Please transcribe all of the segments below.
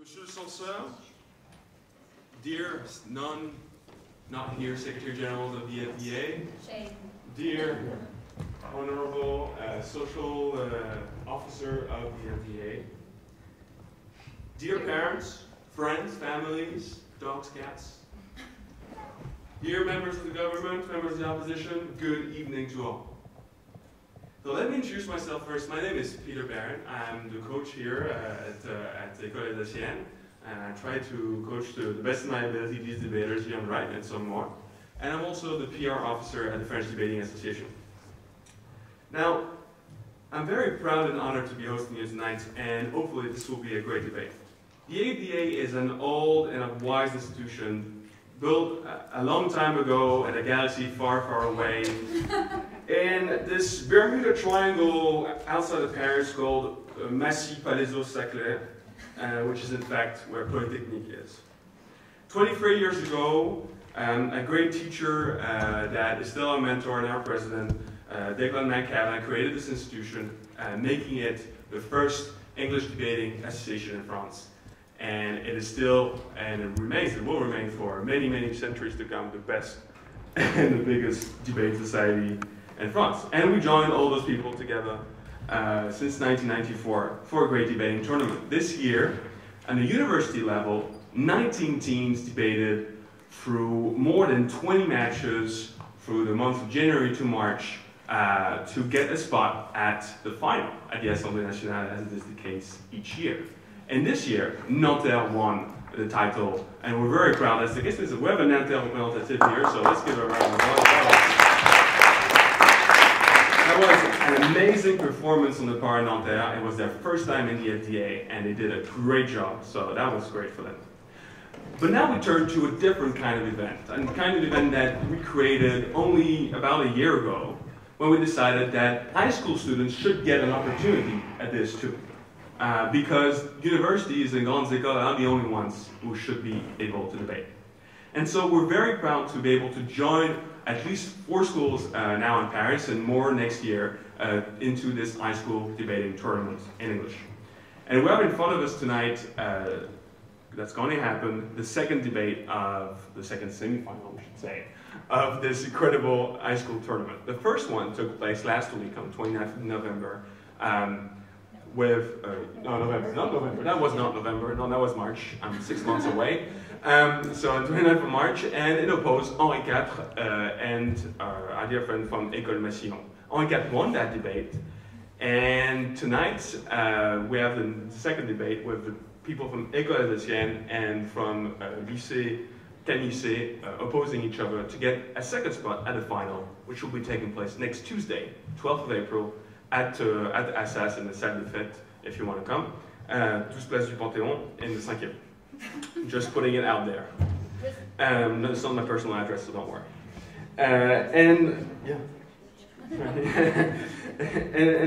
Monsieur le Censeur, dear not here, Secretary General of the FDA, dear Honorable Social Officer of the FDA, dear parents, friends, families, dogs, cats, dear members of the government, members of the opposition, good evening to all. So let me introduce myself first. My name is Peter Barron. I'm the coach here at École des Sciences, and I try to coach to the best of my ability these debaters here on the right and some more. And I'm also the PR officer at the French Debating Association. Now, I'm very proud and honored to be hosting you tonight, and hopefully this will be a great debate. The ADA is an old and a wise institution built a long time ago at a galaxy far, far away in this Bermuda Triangle outside of Paris called Massy-Palaiseau-Saclay, which is in fact where Polytechnique is. 23 years ago, a great teacher that is still our mentor and our president, Declan McCavan, created this institution, making it the first English debating association in France. And it is still, and it will remain for many, many centuries to come, the best and the biggest debate society in France. And we joined all those people together since 1994 for a great debating tournament. This year, on the university level, 19 teams debated through more than 20 matches through the month of January to March to get a spot at the final at the Assemblée Nationale, as it is the case each year. And this year, Nanterre won the title, and we're very proud. That's the case. We have a Nanterre representative here, so let's give her a round of applause. That was an amazing performance on the part of Nanterre. It was their first time in the FDA, and they did a great job, so that was great for them. But now we turn to a different kind of event, a kind of event that we created only about a year ago, when we decided that high school students should get an opportunity at this too. Because universities and grandes écoles are the only ones who should be able to debate. And so we're very proud to be able to join at least 4 schools now in Paris and more next year into this high school debating tournament in English. And we have in front of us tonight, that's going to happen, the second debate of, the second semifinal, we should say, of this incredible high school tournament. The first one took place last week on 29th of November. That was not November, no, that was March. I'm 6 months away. So on 29th of March, and it opposed Henri IV and our dear friend from École Massillon. Henri IV won that debate, and tonight we have the second debate with the people from École des Sciences and from Lycée Camille opposing each other to get a second spot at the final, which will be taking place next Tuesday, 12th of April, at Assas in the Salle des Fêtes, if you want to come. 12 Place du Panthéon in the 5e. Just putting it out there. It's not my personal address, so don't worry. And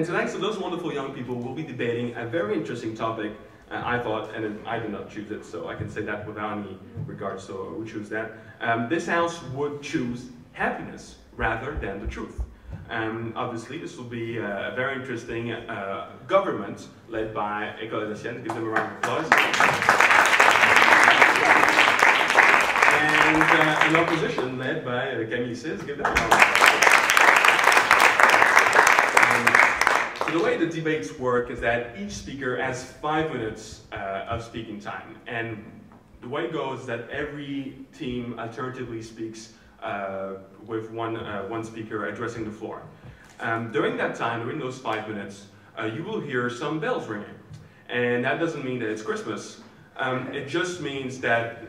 tonight, so those wonderful young people will be debating a very interesting topic, I thought, and I did not choose it, so I can say that without any regard, so we choose that. This house would choose happiness rather than the truth. Obviously, this will be a very interesting government led by École des Sciences. Give them a round of applause. And an opposition led by Camille. Give them a round of applause. So the way the debates work is that each speaker has 5 minutes of speaking time. And the way it goes is that every team alternatively speaks with one speaker addressing the floor. During that time, during those 5 minutes, you will hear some bells ringing. And that doesn't mean that it's Christmas. It just means that,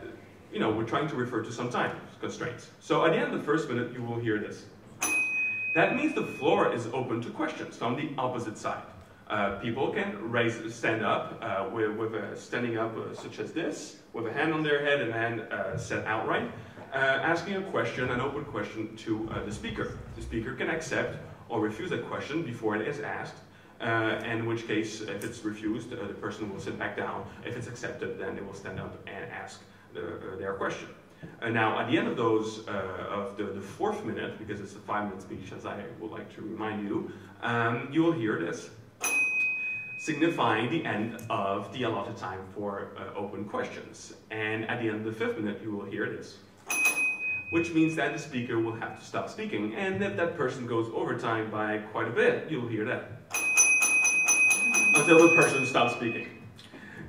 you know, we're trying to refer to some time constraints. So at the end of the first minute, you will hear this. That means the floor is open to questions from the opposite side. People can stand up with a standing up such as this, with a hand on their head and a hand set outright, asking a question, an open question to the speaker. The speaker can accept or refuse a question before it is asked, and in which case, if it's refused, the person will sit back down. If it's accepted, then they will stand up and ask their question. Now, at the end of those, of the 4th minute, because it's a 5-minute speech, as I would like to remind you, you will hear this. signifying the end of the allotted time for open questions. And at the end of the 5th minute, you will hear this, which means that the speaker will have to stop speaking. And if that person goes over time by quite a bit, you'll hear that until the person stops speaking.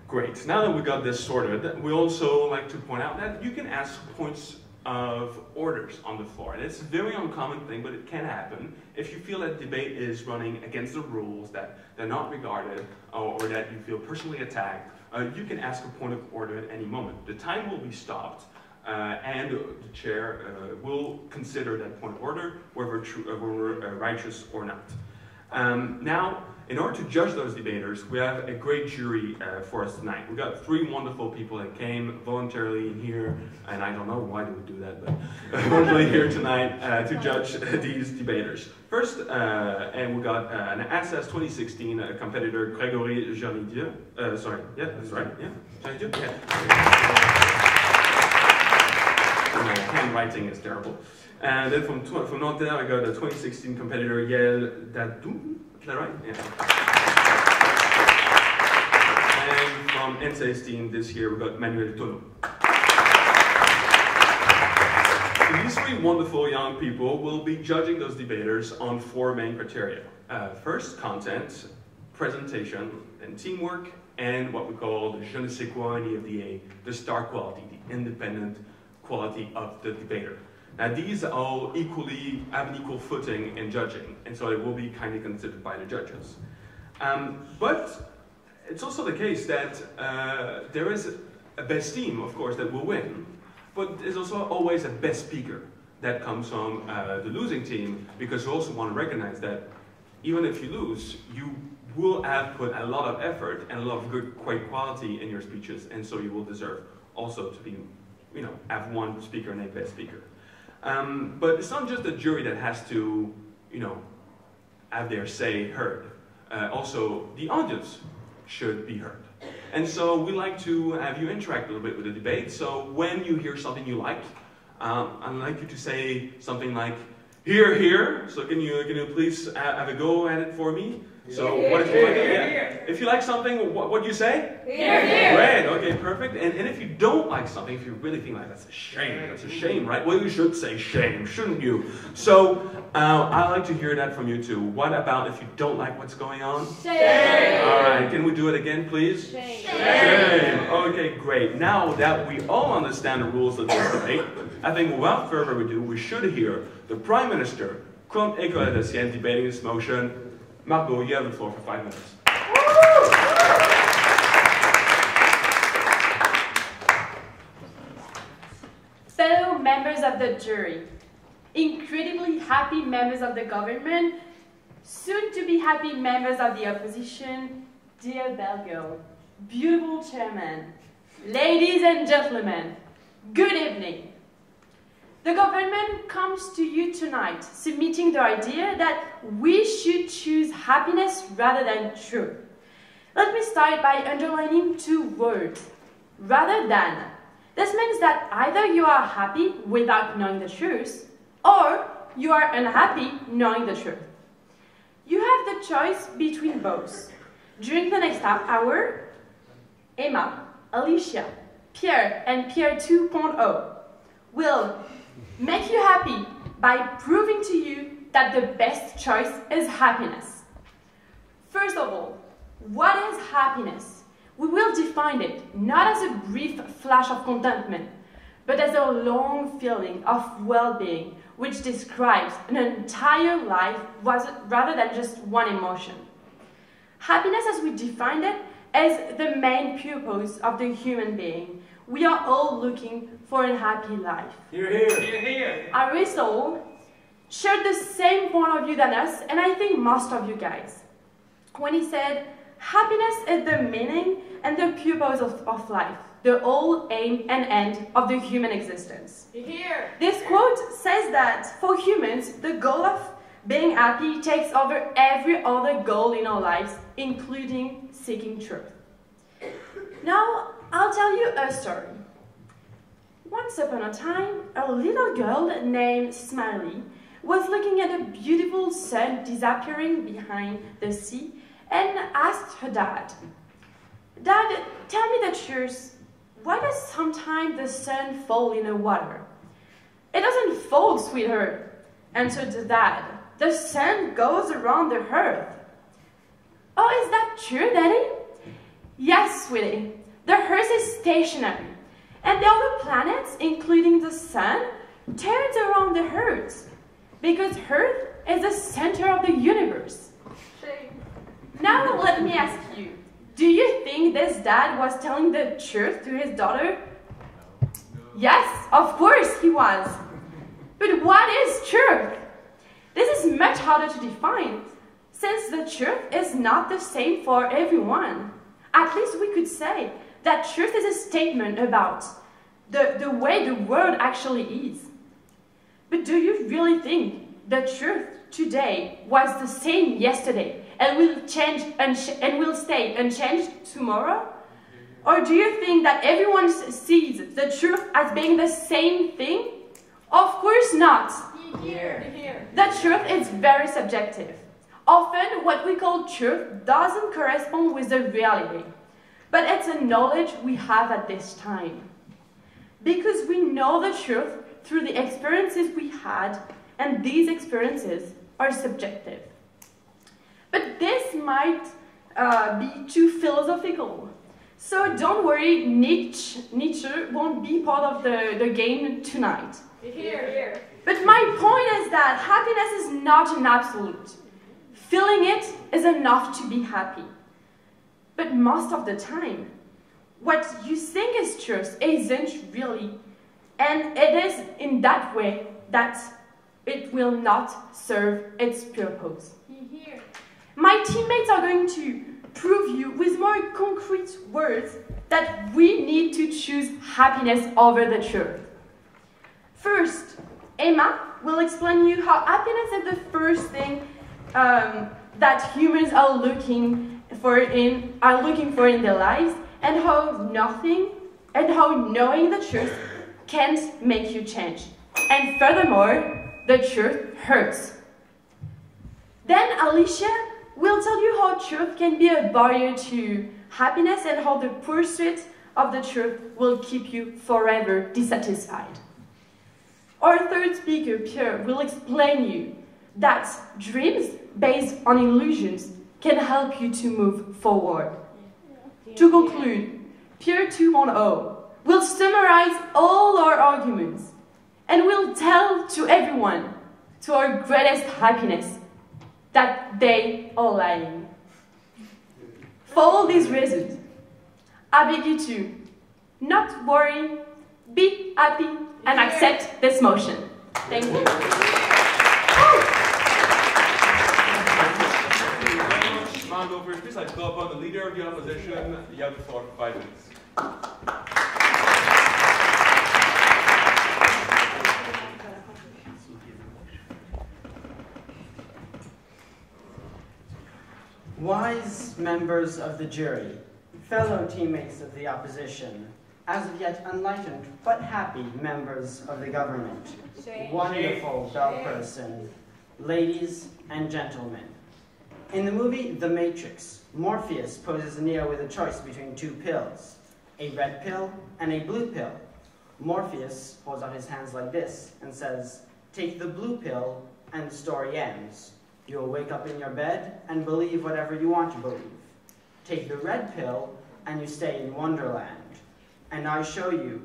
Great. Now that we got this sorted, we also like to point out that you can ask points of orders on the floor. And it's a very uncommon thing, but it can happen. If you feel that debate is running against the rules, that they're not regarded, or that you feel personally attacked, you can ask a point of order at any moment. The time will be stopped, and the chair will consider that point of order, whether righteous or not. Now, in order to judge those debaters, we have a great jury for us tonight. We've got 3 wonderful people that came voluntarily in here, and I don't know why they would do that, but voluntarily here tonight to judge these debaters. First, and we got an ASAS 2016 competitor, Grégory Janidieu. Sorry, yeah, that's right, yeah. Janidieu? Yeah. My handwriting is terrible. And then from Nanterre, I got a 2016 competitor, Yael Dadou. Is that right? Yeah. And from N16 this year, we got Manuel Tono. So these 3 wonderful young people will be judging those debaters on 4 main criteria. First, content, presentation, and teamwork, and what we call the je ne sais quoi in the FDA, the star quality, the independent quality of the debater. Now these all have an equal footing in judging, and so it will be kindly considered by the judges. But it's also the case that there is a best team, of course, that will win, but there's also always a best speaker that comes from the losing team, because you also want to recognize that even if you lose, you will have put a lot of effort and a lot of great quality in your speeches, and so you will deserve also to be, have one speaker and a best speaker. But it's not just the jury that has to, have their say heard. Also, the audience should be heard. And so we like to have you interact a little bit with the debate. So when you hear something you like, I'd like you to say something like, "Here, here." So can you please have a go at it for me? So what if you like it? Yeah. If you like something, what do you say? Here, here. Great, okay, perfect. And if you don't like something, if you really think like that's a shame, right? Well, you should say shame, shouldn't you? So I'd like to hear that from you too. What about if you don't like what's going on? Shame. All right, can we do it again, please? Shame. Shame. Okay, great. Now that we all understand the rules of this debate, I think without further ado, we should hear the Prime Minister, Comte École des Sciences, debating this motion. Margot, you have the floor for 5 minutes. Fellow members of the jury, incredibly happy members of the government, soon-to-be happy members of the opposition, dear Belgo, beautiful chairman, ladies and gentlemen, good evening. The government comes to you tonight submitting the idea that we should choose happiness rather than truth. Let me start by underlining 2 words, rather than. This means that either you are happy without knowing the truth, or you are unhappy knowing the truth. You have the choice between both. During the next hour, Emma, Alicia, Pierre, and Pierre 2.0 will make you happy by proving to you that the best choice is happiness. First of all, what is happiness? We will define it not as a brief flash of contentment, but as a long feeling of well-being, which describes an entire life rather than just one emotion. Happiness, as we defined it, is the main purpose of the human being. We are all looking for a happy life. Hear, hear. Hear, hear. Aristotle shared the same point of view than us, and I think most of you guys, when he said, happiness is the meaning and the purpose of life, the whole aim and end of the human existence. Here. This quote says that for humans, the goal of being happy takes over every other goal in our lives, including seeking truth. Now, I'll tell you a story. Once upon a time, a little girl named Smiley was looking at a beautiful sun disappearing behind the sea, and asked her dad, "Dad, tell me the truth. Why does sometimes the sun fall in the water?" "It doesn't fall, sweetheart," answered the dad. "The sun goes around the earth." "Oh, is that true, Daddy?" "Yes, sweetie. The earth is stationary, and the other planets, including the sun, turns around the earth, because earth is the center of the universe." Now let me ask you, do you think this dad was telling the truth to his daughter? Yes, of course he was. But what is truth? This is much harder to define, since the truth is not the same for everyone. At least we could say that truth is a statement about the way the world actually is. But do you really think the truth today was the same yesterday and will change and will stay unchanged tomorrow? Or do you think that everyone sees the truth as being the same thing? Of course not. The truth is very subjective. Often what we call truth doesn't correspond with the reality, but it's a knowledge we have at this time. Because we know the truth through the experiences we had, and these experiences are subjective. But this might be too philosophical. So don't worry, Nietzsche won't be part of the game tonight. Here. But my point is that happiness is not an absolute. Feeling it is enough to be happy. But most of the time, what you think is truth isn't really, and it is in that way that it will not serve its purpose. My teammates are going to prove you with more concrete words that we need to choose happiness over the truth. First, Emma will explain you how happiness is the first thing that humans are looking for in their lives, and how knowing the truth can't make you change. And furthermore, the truth hurts. Then Alicia will tell you how truth can be a barrier to happiness and how the pursuit of the truth will keep you forever dissatisfied. Our third speaker, Pierre, will explain you that dreams based on illusions can help you to move forward. To conclude, Pierre 2.0 will summarize all our arguments and will tell to everyone, to our greatest happiness, that they are lying. For all these reasons, I beg you to not worry, be happy, and accept this motion. Thank you. Montage, please, I call upon the leader of the opposition. You have the floor for 5 minutes. Wise members of the jury, fellow teammates of the opposition, as of yet enlightened but happy members of the government, wonderful bell person, ladies and gentlemen. In the movie The Matrix, Morpheus poses Neo with a choice between two pills, a red pill and a blue pill. Morpheus holds out his hands like this and says, "Take the blue pill and the story ends. You'll wake up in your bed and believe whatever you want to believe. Take the red pill and you stay in Wonderland. And I show you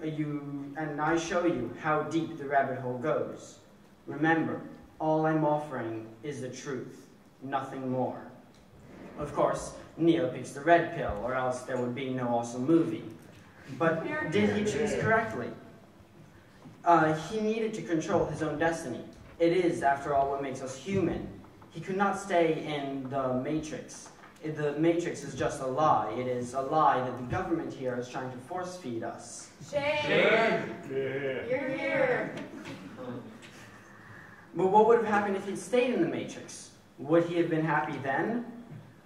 how deep the rabbit hole goes. Remember, all I'm offering is the truth, nothing more." Of course, Neo picks the red pill, or else there would be no awesome movie. But did he choose correctly? He needed to control his own destiny. It is, after all, what makes us human. He could not stay in the Matrix. The Matrix is just a lie. It is a lie that the government here is trying to force feed us. Shame. You're here. But what would have happened if he'd stayed in the Matrix? Would he have been happy then?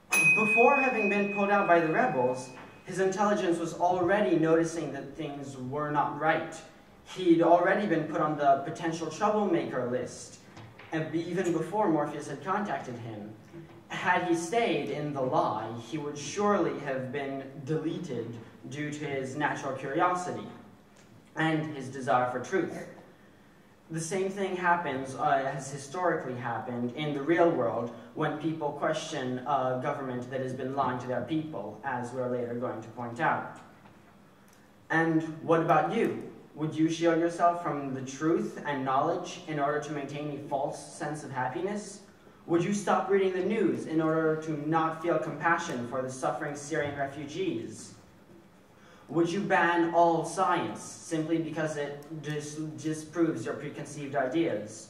Before having been pulled out by the rebels, his intelligence was already noticing that things were not right. He'd already been put on the potential troublemaker list, and even before Morpheus had contacted him. had he stayed in the lie, he would surely have been deleted due to his natural curiosity and his desire for truth. The same thing happens, has historically happened in the real world when people question a government that has been lying to their people, as we're later going to point out. And what about you? Would you shield yourself from the truth and knowledge in order to maintain a false sense of happiness? Would you stop reading the news in order to not feel compassion for the suffering Syrian refugees? Would you ban all science simply because it disproves your preconceived ideas?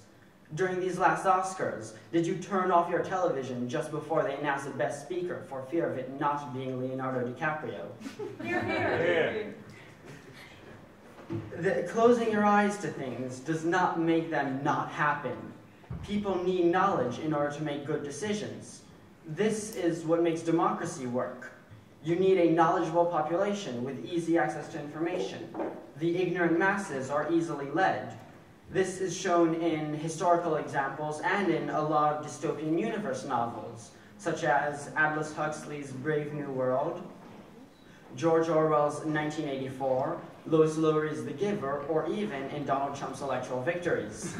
During these last Oscars, did you turn off your television just before they announced the best speaker for fear of it not being Leonardo DiCaprio? Hear, hear. Closing your eyes to things does not make them not happen. People need knowledge in order to make good decisions. This is what makes democracy work. You need a knowledgeable population with easy access to information. The ignorant masses are easily led. This is shown in historical examples and in a lot of dystopian universe novels, such as Aldous Huxley's Brave New World, George Orwell's 1984, Lois Lowry's The Giver, or even in Donald Trump's electoral victories.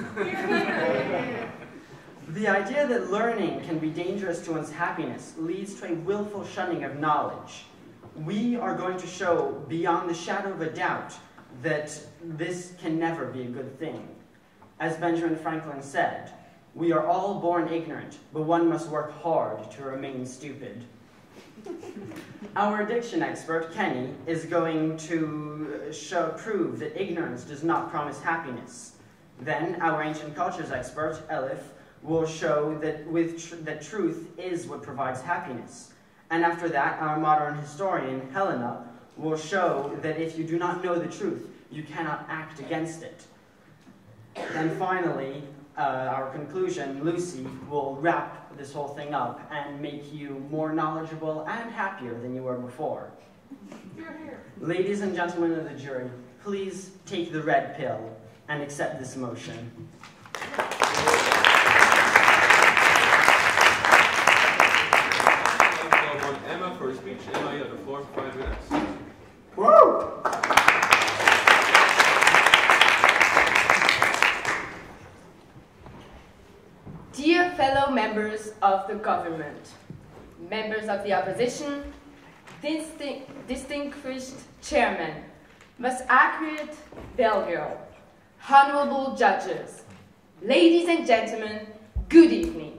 The idea that learning can be dangerous to one's happiness leads to a willful shunning of knowledge. We are going to show beyond the shadow of a doubt that this can never be a good thing. As Benjamin Franklin said, we are all born ignorant, but one must work hard to remain stupid. Our addiction expert, Kenny, is going to prove that ignorance does not promise happiness. Then, our ancient cultures expert, Elif, will show that truth is what provides happiness. And after that, our modern historian, Helena, will show that if you do not know the truth, you cannot act against it. And finally, our conclusion, Lucy, will wrap this whole thing up and make you more knowledgeable and happier than you were before. Hear, hear. Ladies and gentlemen of the jury, please take the red pill and accept this motion. Emma for a speech. Emma, you have the floor for 5 minutes. Woo! Dear fellow members of the government, members of the opposition, distinguished chairman, most accurate bellgirl, honorable judges, ladies and gentlemen, good evening.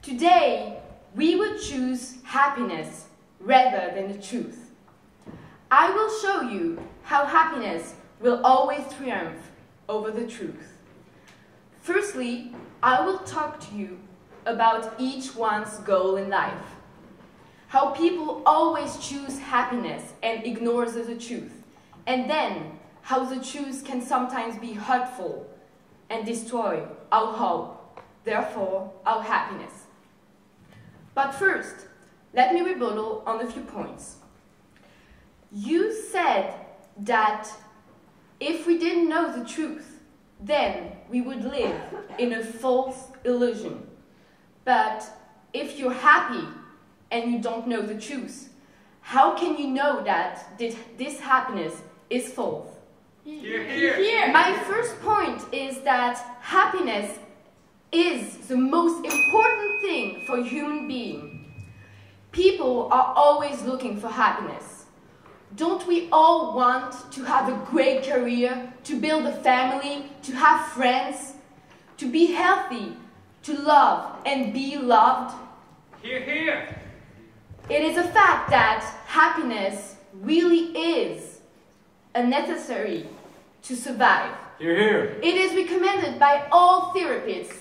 Today, we would choose happiness rather than the truth. I will show you how happiness will always triumph over the truth. Firstly, I will talk to you about each one's goal in life. How people always choose happiness and ignores the truth. And then, how the truth can sometimes be hurtful and destroy our hope, therefore our happiness. But first, let me rebuttal on a few points. You said that if we didn't know the truth, then we would live in a false illusion. But if you're happy and you don't know the truth, how can you know that this happiness is false? Hear, hear. My first point is that happiness is the most important thing for a human being. People are always looking for happiness. Don't we all want to have a great career, to build a family, to have friends, to be healthy, to love and be loved? Hear, hear. It is a fact that happiness really is a necessary to survive. Hear, hear. It is recommended by all therapists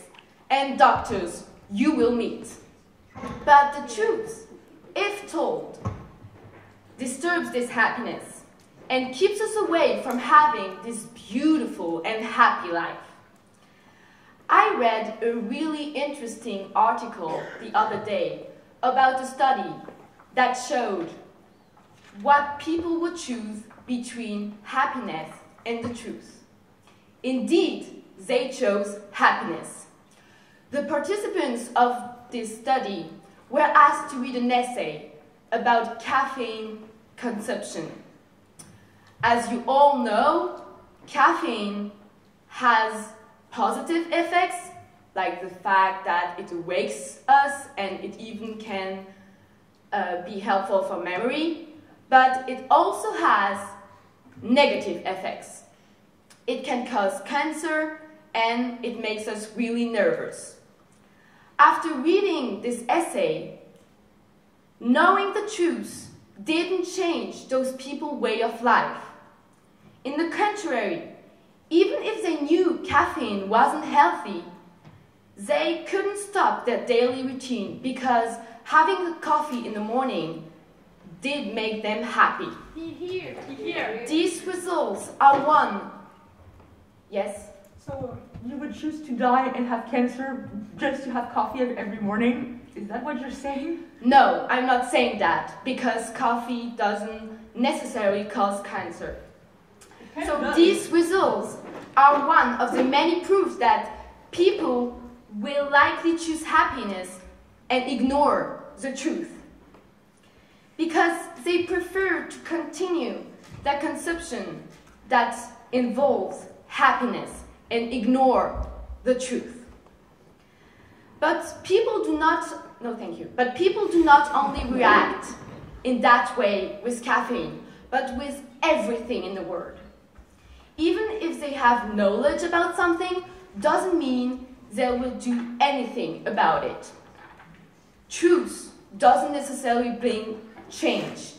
and doctors you will meet. But the truth, if told, disturbs this happiness and keeps us away from having this beautiful and happy life. I read a really interesting article the other day about a study that showed what people would choose between happiness and the truth. Indeed, they chose happiness. The participants of this study were asked to read an essay about caffeine consumption. As you all know, caffeine has positive effects, like the fact that it awakes us and it even can be helpful for memory, but it also has negative effects. It can cause cancer and it makes us really nervous. After reading this essay, knowing the truth didn't change those people's way of life. In the contrary, even if they knew caffeine wasn't healthy, they couldn't stop their daily routine because having a coffee in the morning did make them happy. Here. These results are one. Yes? So you would choose to die and have cancer just to have coffee every morning? Is that what you're saying? No, I'm not saying that, because coffee doesn't necessarily cause cancer. So these results are one of the many proofs that people will likely choose happiness and ignore the truth, because they prefer to continue the consumption that involves happiness and ignore the truth. But people do not, no thank you, but people do not only react in that way with caffeine, but with everything in the world. Even if they have knowledge about something, doesn't mean they will do anything about it. Truth doesn't necessarily bring change.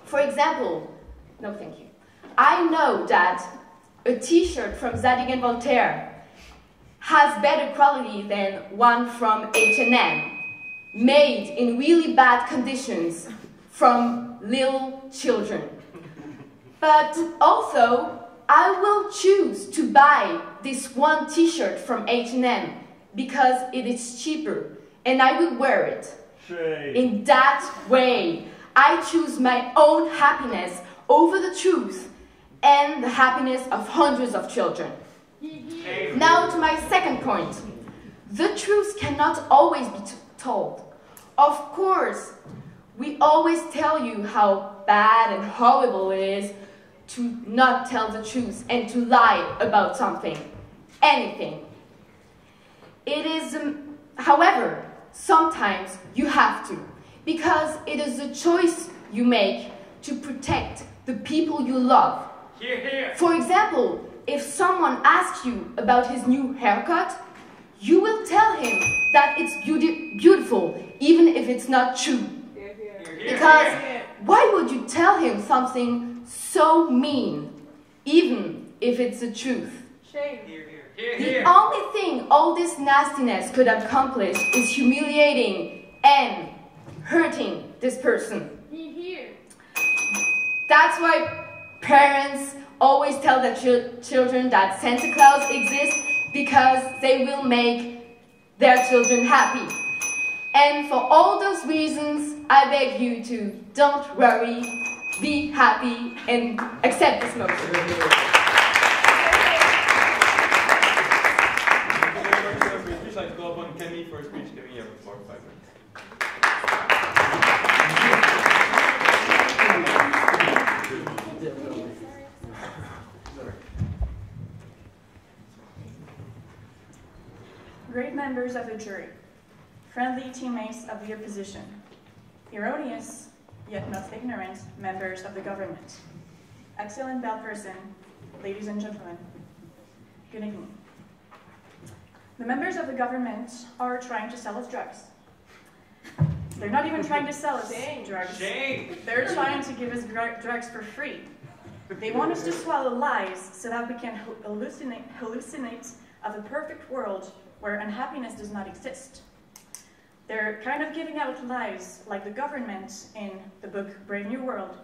For example, no thank you, I know that a t-shirt from Zadig and Voltaire has better quality than one from H&M, made in really bad conditions from little children. But also, I will choose to buy this one t-shirt from H&M because it is cheaper and I will wear it. In that way, I choose my own happiness over the truth and the happiness of hundreds of children. Now to my second point. The truth cannot always be told. Of course, we always tell you how bad and horrible it is to not tell the truth and to lie about something, anything. It is, however, sometimes you have to, because it is a choice you make to protect the people you love. Here. For example, if someone asks you about his new haircut, you will tell him that it's beautiful, even if it's not true. Because why would you tell him something so mean, even if it's the truth? Shame. The only thing all this nastiness could accomplish is humiliating and hurting this person. That's why parents always tell their children that Santa Claus exists, because they will make their children happy. And for all those reasons, I beg you to don't worry, be happy, and accept this motion. Please, I'd call upon Kemi for a speech. Kemi, you have 4 or 5 minutes. Great members of the jury, friendly teammates of the opposition, erroneous, yet not ignorant, members of the government, excellent bell person, ladies and gentlemen, good evening. The members of the government are trying to sell us drugs. They're not even trying to sell us drugs. They're trying to give us drugs for free. They want us to swallow lies so that we can hallucinate of a perfect world where unhappiness does not exist. They're kind of giving out lies like the government in the book Brave New World,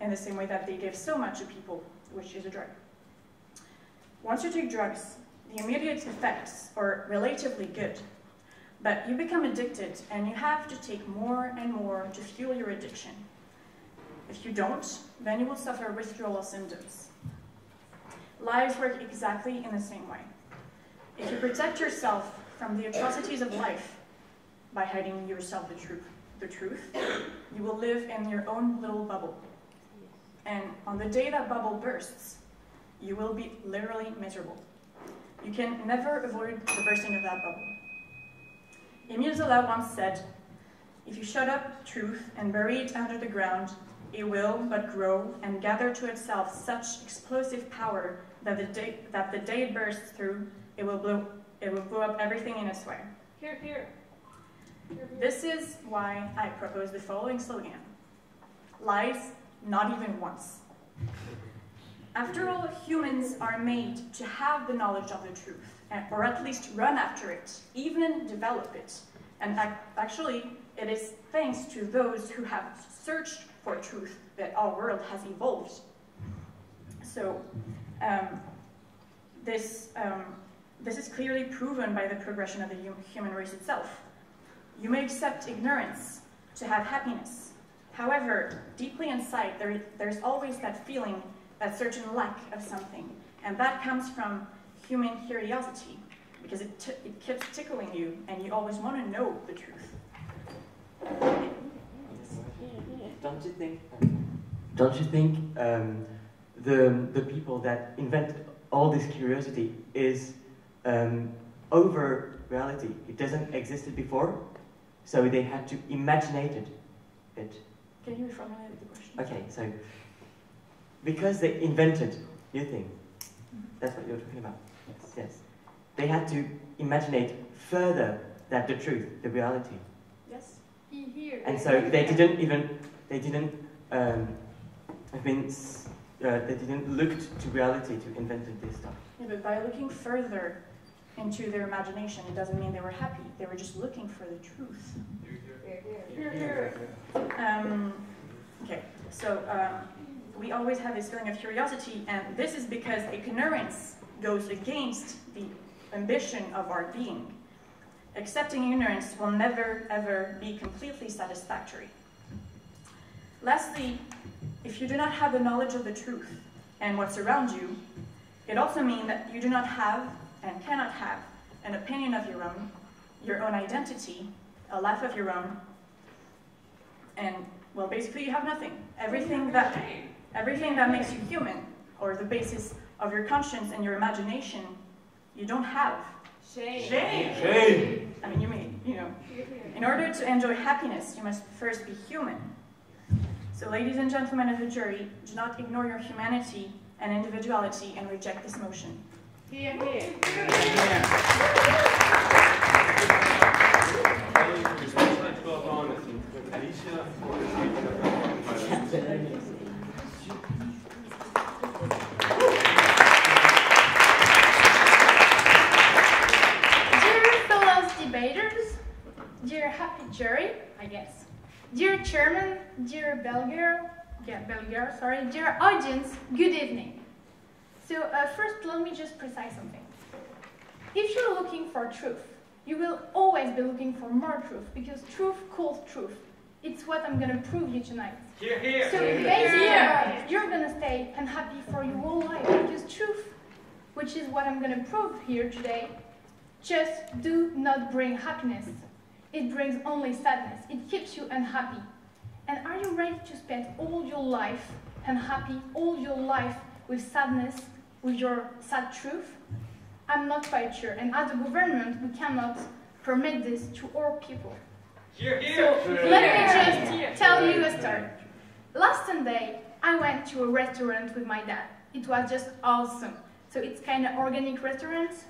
in the same way that they give so much to people, which is a drug. Once you take drugs, the immediate effects are relatively good, but you become addicted and you have to take more and more to fuel your addiction. If you don't, then you will suffer withdrawal symptoms. Lies work exactly in the same way. If you protect yourself from the atrocities of life by hiding yourself the truth, you will live in your own little bubble. And on the day that bubble bursts, you will be literally miserable. You can never avoid the bursting of that bubble. Émile Zola once said, "If you shut up truth and bury it under the ground, it will but grow and gather to itself such explosive power that the day it bursts through, it will blow up everything in its way." Here, here. This is why I propose the following slogan: lies, not even once. After all, humans are made to have the knowledge of the truth, or at least run after it, even develop it. And actually, it is thanks to those who have searched for truth that our world has evolved. So, this is clearly proven by the progression of the human race itself. You may accept ignorance to have happiness. However, deeply inside, there's always that feeling, that certain lack of something. And that comes from human curiosity, because it keeps tickling you, and you always want to know the truth. Don't you think the people that invented all this curiosity is over reality? It doesn't existed before, so they had to imagine it. Can you reformulate the question? Okay, so because they invented new thing, that's what you're talking about. Yes. They had to imagine further than the truth, the reality. Yes. And so they didn't look to reality to invent this stuff. Yeah, but by looking further into their imagination, it doesn't mean they were happy. They were just looking for the truth. Okay, so we always have this feeling of curiosity, and this is because ignorance goes against the ambition of our being. Accepting ignorance will never, ever be completely satisfactory. Lastly, if you do not have the knowledge of the truth and what's around you, it also means that you do not have and cannot have an opinion of your own identity, a life of your own, and, well, basically you have nothing. Everything that makes you human, or the basis of your conscience and your imagination, you don't have. Shame. I mean, in order to enjoy happiness, you must first be human. So, ladies and gentlemen of the jury, do not ignore your humanity and individuality and reject this motion. Here, here. Dear happy jury, I guess. Dear chairman, dear Belgier, dear audience, good evening. So first, let me just precise something. If you're looking for truth, you will always be looking for more truth, because truth calls truth. It's what I'm going to prove you tonight. Here, here. So basically, you're going to stay unhappy for your whole life, because truth, which is what I'm going to prove here today, just do not bring happiness. It brings only sadness. It keeps you unhappy. And are you ready to spend all your life unhappy, all your life with sadness, with your sad truth? I'm not quite sure. And as a government, we cannot permit this to our people. Here, here. So let me just tell you a story. Last Sunday, I went to a restaurant with my dad. It was just awesome. So it's kind of organic restaurant.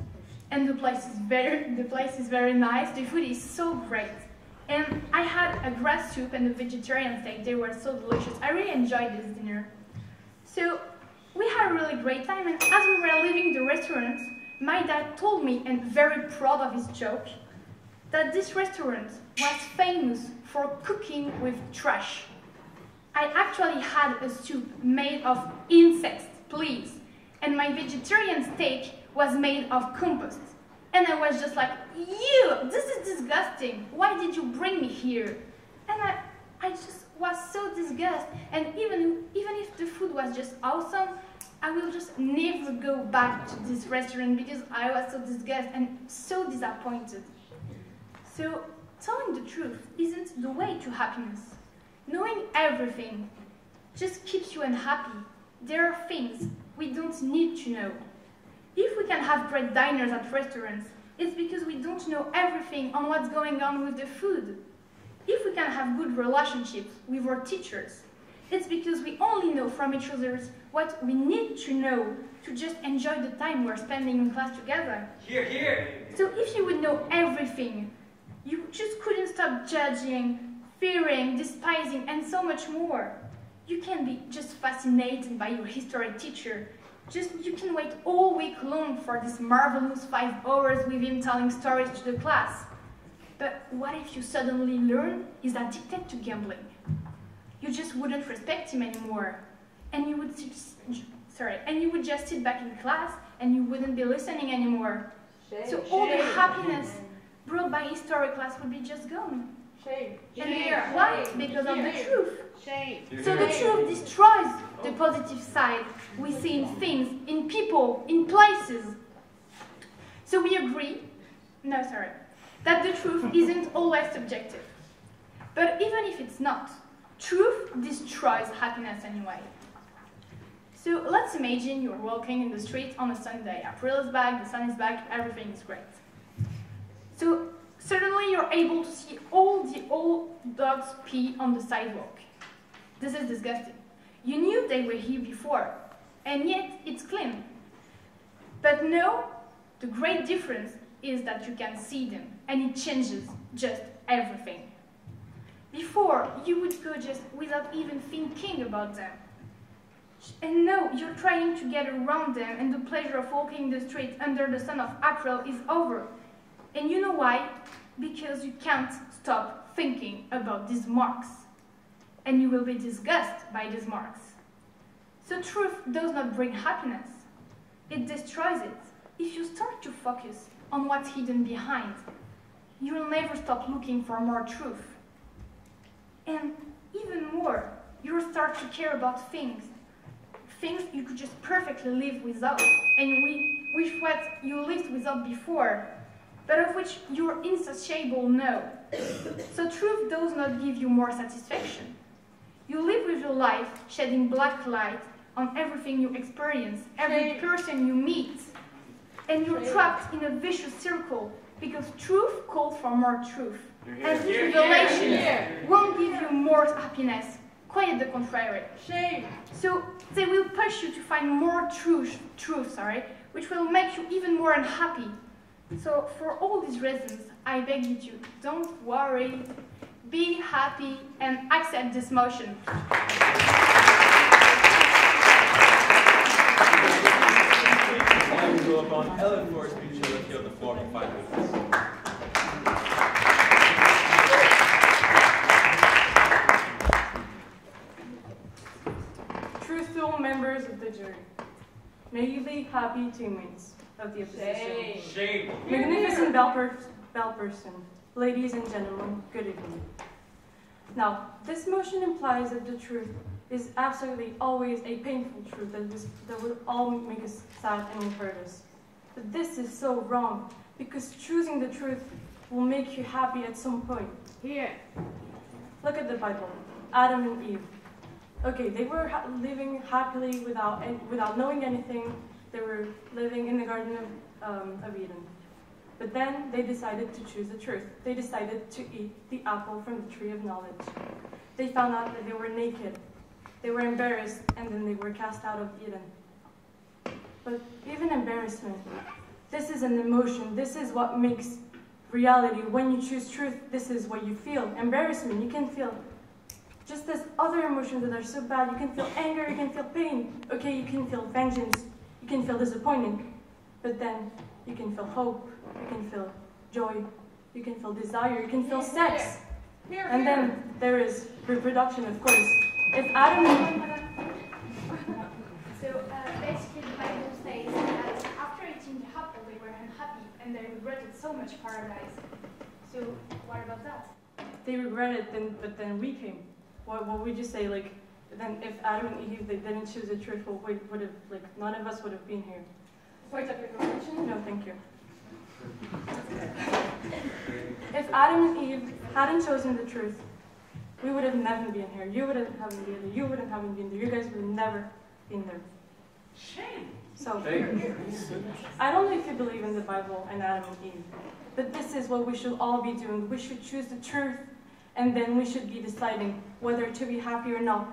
And the place is very nice. The food is so great. And I had a grass soup and a vegetarian steak. They were so delicious. I really enjoyed this dinner. So we had a really great time. And as we were leaving the restaurant, my dad told me, and very proud of his joke, that this restaurant was famous for cooking with trash. I actually had a soup made of insects, please. And my vegetarian steak was made of compost. And I was just like, ew, this is disgusting. Why did you bring me here? And I just was so disgusted. And even if the food was just awesome, I will just never go back to this restaurant because I was so disgusted and so disappointed. So, telling the truth isn't the way to happiness. Knowing everything just keeps you unhappy. There are things we don't need to know. If we can have great diners at restaurants, it's because we don't know everything on what's going on with the food. If we can have good relationships with our teachers, it's because we only know from each other what we need to know to just enjoy the time we're spending in class together. Here, here! So if you would know everything, you just couldn't stop judging, fearing, despising, and so much more. You can be just fascinated by your history teacher. You can wait all week long for this marvelous 5 hours with him telling stories to the class. But what if you suddenly learn he's addicted to gambling? You just wouldn't respect him anymore. And you would just sit back in class and you wouldn't be listening anymore. So all the happiness brought by history class would be just gone. Shame. And why? Because of the truth. Shame. So the truth destroys the positive side we see in things, in people, in places. So we agree, that the truth isn't always subjective. But even if it's not, truth destroys happiness anyway. So let's imagine you're walking in the street on a sunny day. April is back, the sun is back, everything is great. So suddenly you're able to see all the old dogs pee on the sidewalk. This is disgusting. You knew they were here before, and yet it's clean. But no, the great difference is that you can see them, and it changes just everything. Before, you would go just without even thinking about them. And now you're trying to get around them, and the pleasure of walking the street under the sun of April is over. And you know why? Because you can't stop thinking about these marks. And you will be disgusted by these marks. So truth does not bring happiness. It destroys it. If you start to focus on what's hidden behind, you will never stop looking for more truth. And even more, you will start to care about things you could just perfectly live without, and which what you lived without before, but of which you are insatiable now. So truth does not give you more satisfaction. You live with your life shedding black light on everything you experience, every person you meet, and you're trapped in a vicious circle because truth calls for more truth. And this revelation won't give you more happiness, quite the contrary. Shame. So they will push you to find more truth, which will make you even more unhappy. So for all these reasons, I beg you to don't worry, be happy, and accept this motion. I will go upon Ellen for a speech and fill the floor for 5 minutes. Truthful members of the jury, may you be happy teammates of the opposition. Shame. Magnificent bell person, ladies and gentlemen, good evening. Now, this motion implies that the truth is absolutely always a painful truth that will all make us sad and hurt us. But this is so wrong, because choosing the truth will make you happy at some point. Here. Look at the Bible, Adam and Eve. Okay, they were living happily without knowing anything. They were living in the Garden of Eden. But then they decided to choose the truth. They decided to eat the apple from the tree of knowledge. They found out that they were naked. They were embarrassed, and then they were cast out of Eden. But even embarrassment, this is an emotion. This is what makes reality. When you choose truth, this is what you feel. Embarrassment, you can feel. Just as other emotions that are so bad, you can feel anger, you can feel pain. Okay, you can feel vengeance, you can feel disappointment. But then you can feel hope, you can feel joy, you can feel desire, you can feel sex. And then there is reproduction, of course. If Adam So basically the Bible says that after eating the apple they were unhappy and they regretted so much paradise. So what about that? they regret it, but then we came. What would you say? Like, then if Adam and Eve, they didn't choose the truth, well, would have, like, none of us would have been here. Point of information? No, thank you. If Adam and Eve hadn't chosen the truth, we would have never been here. You wouldn't have been there. You wouldn't have been there. You guys would have never been there. Shame. So, I don't know if you believe in the Bible and Adam and Eve, but this is what we should all be doing. We should choose the truth, and then we should be deciding whether to be happy or not.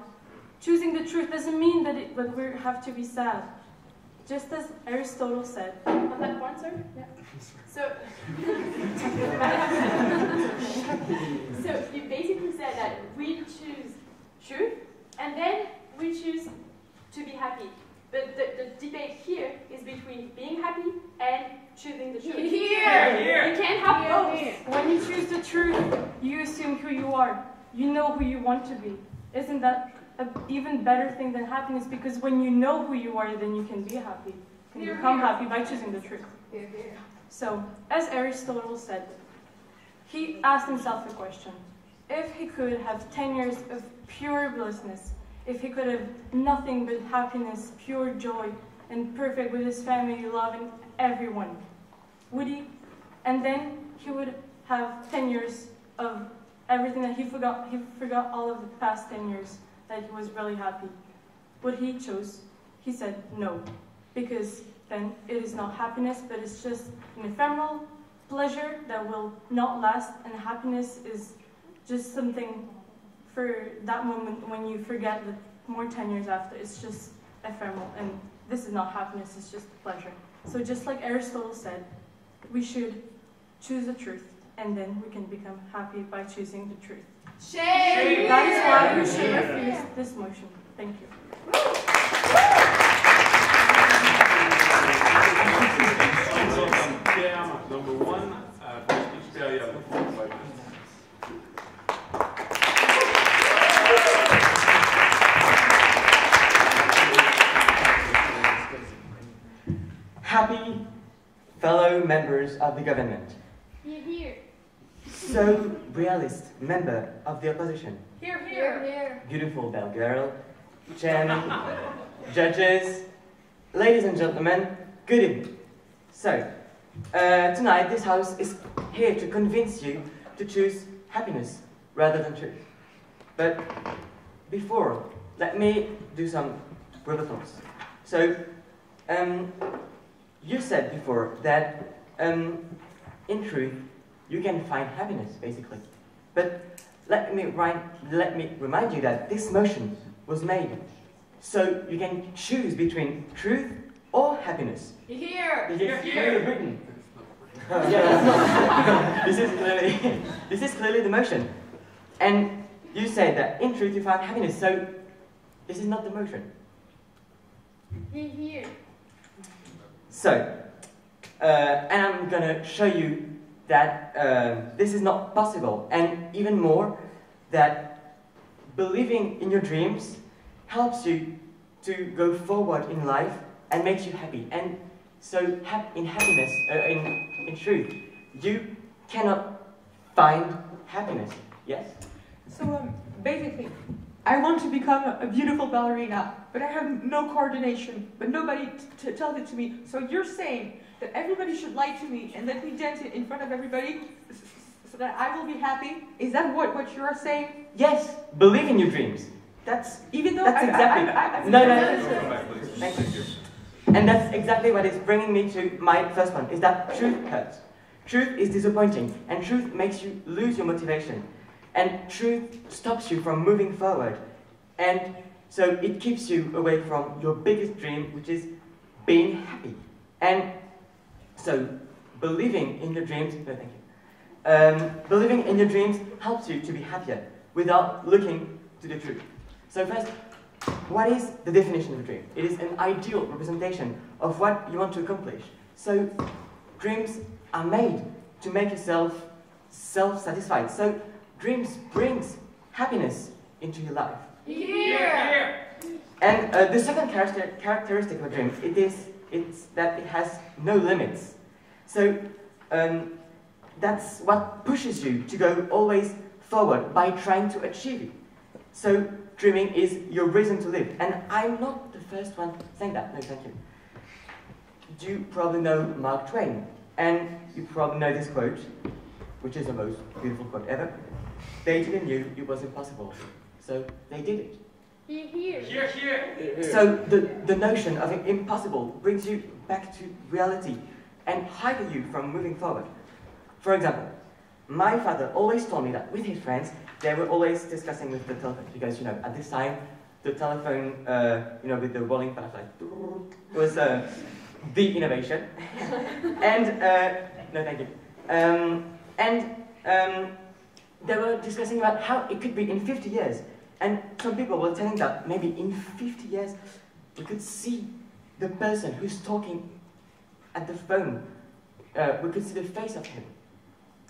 Choosing the truth doesn't mean that we have to be sad. Just as Aristotle said. On that point, sir? Yeah. So, so you basically said that we choose truth, and then we choose to be happy. But the debate here is between being happy and choosing the truth. Here! You can't have both. When you choose the truth, you assume who you are. You know who you want to be. Isn't that an even better thing than happiness? Because when you know who you are, then you can be happy. You can become happy by choosing the truth. So, as Aristotle said, he asked himself a question. If he could have 10 years of pure blissness, if he could have nothing but happiness, pure joy, and perfect with his family, loving everyone, would he? And then he would have 10 years of everything that he forgot. He forgot all of the past 10 years that he was really happy. What he chose, he said no, because then it is not happiness, but it's just an ephemeral pleasure that will not last, and happiness is just something for that moment when you forget that more 10 years after. It's just ephemeral, and this is not happiness, it's just pleasure. So just like Aristotle said, we should choose the truth, and then we can become happy by choosing the truth. Shame! That is why we should refuse this motion. Thank you. Number one, speech period of 5 minutes. Happy fellow members of the government. Here. So realist member of the opposition. Here. Beautiful bell girl, chairman, judges, ladies and gentlemen, good evening. So, tonight this house is here to convince you to choose happiness rather than truth. But before, let me do some rebuttals. So, you said before that in truth you can find happiness, basically. But let me remind you that this motion was made so you can choose between truth or happiness. Here. Britain. Yeah. This is clearly the motion. And you said that in truth you find happiness, so this is not the motion. Here. So, and I'm gonna show you that this is not possible, and even more, that believing in your dreams helps you to go forward in life and makes you happy. And so, in happiness, in truth, you cannot find happiness. Yes? So, basically, I want to become a beautiful ballerina, but I have no coordination, but nobody tells it to me. So you're saying that everybody should lie to me and let me dance in front of everybody so that I will be happy? Is that what you are saying? Yes, believe in your dreams. That's exactly. No. Thank you. And that's exactly what is bringing me to my first one, is that truth hurts. Truth is disappointing, and truth makes you lose your motivation. And truth stops you from moving forward. And so it keeps you away from your biggest dream, which is being happy. And so believing in your dreams, believing in your dreams helps you to be happier without looking to the truth. So first, what is the definition of a dream? It is an ideal representation of what you want to accomplish. So dreams are made to make yourself self-satisfied. So dreams brings happiness into your life. Here. And the second characteristic of a dream, it's that it has no limits. So that's what pushes you to go always forward by trying to achieve it. So dreaming is your reason to live. And I'm not the first one saying that. No, thank you. You probably know Mark Twain, and you probably know this quote, which is the most beautiful quote ever. They didn't knew it was impossible, so they did it. Here. Here, here. So the notion of impossible brings you back to reality and hinders you from moving forward. For example, my father always told me that with his friends, they were always discussing with the telephone, because, at this time, the telephone, with the rolling butterfly, was the innovation. And, no, thank you. They were discussing about how it could be in 50 years. And some people were telling that maybe in 50 years, we could see the person who's talking at the phone. We could see the face of him.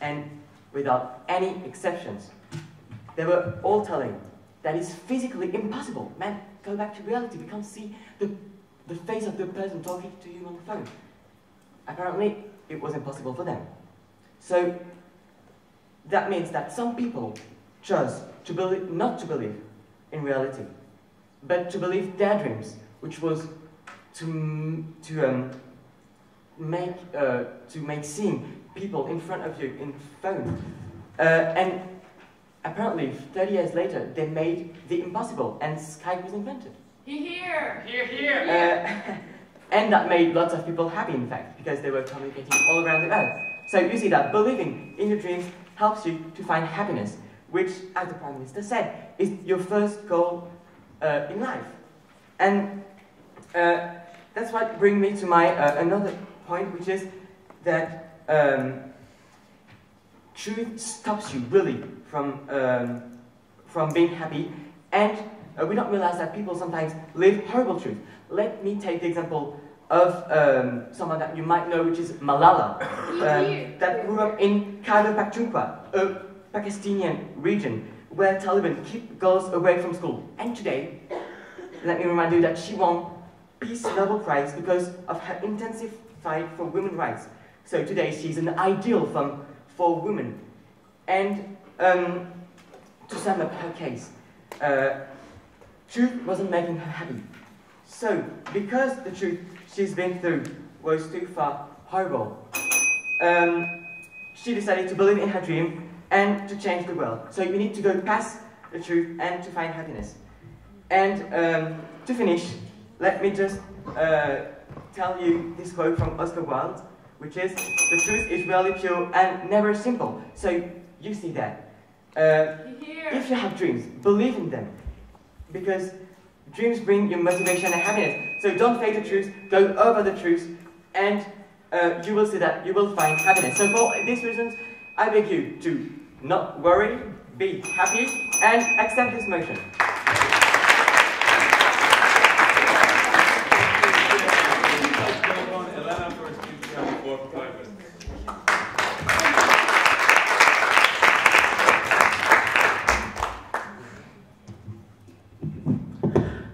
And without any exceptions, they were all telling that it's physically impossible. Man, go back to reality. We can't see the face of the person talking to you on the phone. Apparently, it was impossible for them. So that means that some people chose to believe, not to believe in reality, but to believe their dreams, which was to make seeing people in front of you in phone. And apparently, 30 years later, they made the impossible, and Skype was invented. Here. Here, here. And that made lots of people happy, in fact, because they were communicating all around the earth. So you see that believing in your dreams helps you to find happiness, which, as the Prime Minister said, is your first goal in life. And that's what brings me to my another point, which is that truth stops you really from being happy, and we don't realize that people sometimes live horrible truth. Let me take the example of someone that you might know, which is Malala, that grew up in Khyber Pakhtunkhwa, a Pakistani region where Taliban keep girls away from school. And today, let me remind you that she won Peace Nobel Prize because of her intensive fight for women's rights. So today she's an ideal for women. And to sum up her case, truth wasn't making her happy. So, because the truth she's been through was too far horrible, she decided to believe in her dream and to change the world. So you need to go past the truth and to find happiness. And to finish, let me just tell you this quote from Oscar Wilde, which is, "The truth is really pure and never simple." So you see that. If you have dreams, believe in them, because dreams bring you motivation and happiness. So don't fake the truth, go over the truth, and you will see that you will find happiness. So for these reasons, I beg you to not worry, be happy, and accept this motion.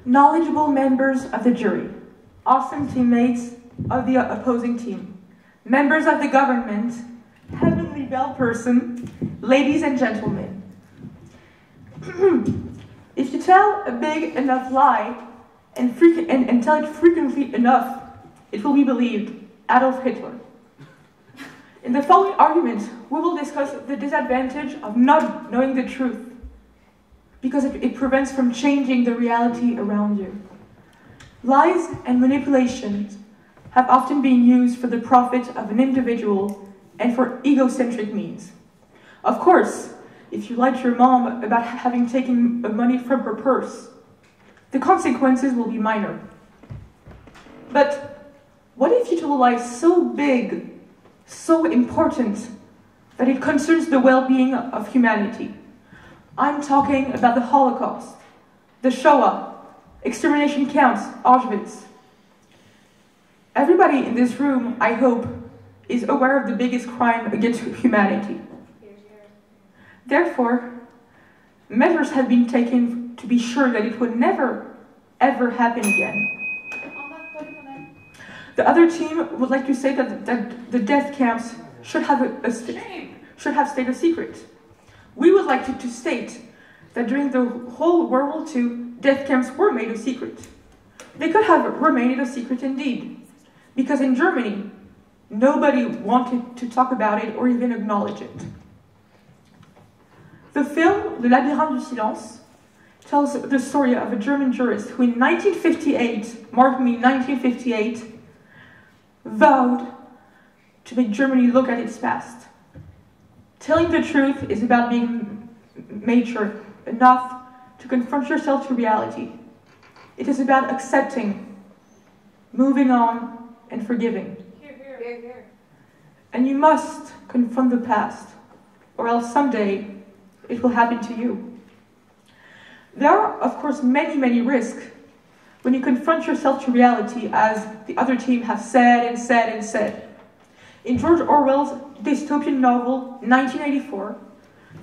Knowledgeable members of the jury, awesome teammates of the opposing team, members of the government, heavenly bell person, ladies and gentlemen. If you tell a big enough lie and tell it frequently enough, it will be believed. Adolf Hitler. In the following argument, we will discuss the disadvantage of not knowing the truth, because it prevents from changing the reality around you. Lies and manipulations have often been used for the profit of an individual and for egocentric means. Of course, if you lie to your mom about having taken money from her purse, the consequences will be minor. But what if you tell a lie so big, so important, that it concerns the well-being of humanity? I'm talking about the Holocaust, the Shoah, extermination camps, Auschwitz. Everybody in this room, I hope, is aware of the biggest crime against humanity. Therefore, measures have been taken to be sure that it would never, ever happen again. The other team would like to say that the death camps should have stayed a secret. We would like to state that during the whole World War II, death camps were made a secret. They could have remained a secret indeed, because in Germany, nobody wanted to talk about it or even acknowledge it. The film Le Labyrinthe du Silence tells the story of a German jurist who in 1958, mark me, 1958, vowed to make Germany look at its past. Telling the truth is about being mature enough to confront yourself to reality. It is about accepting, moving on, and forgiving. And you must confront the past, or else someday it will happen to you. There are, of course, many risks when you confront yourself to reality, as the other team have said and said and said. In George Orwell's dystopian novel, 1984,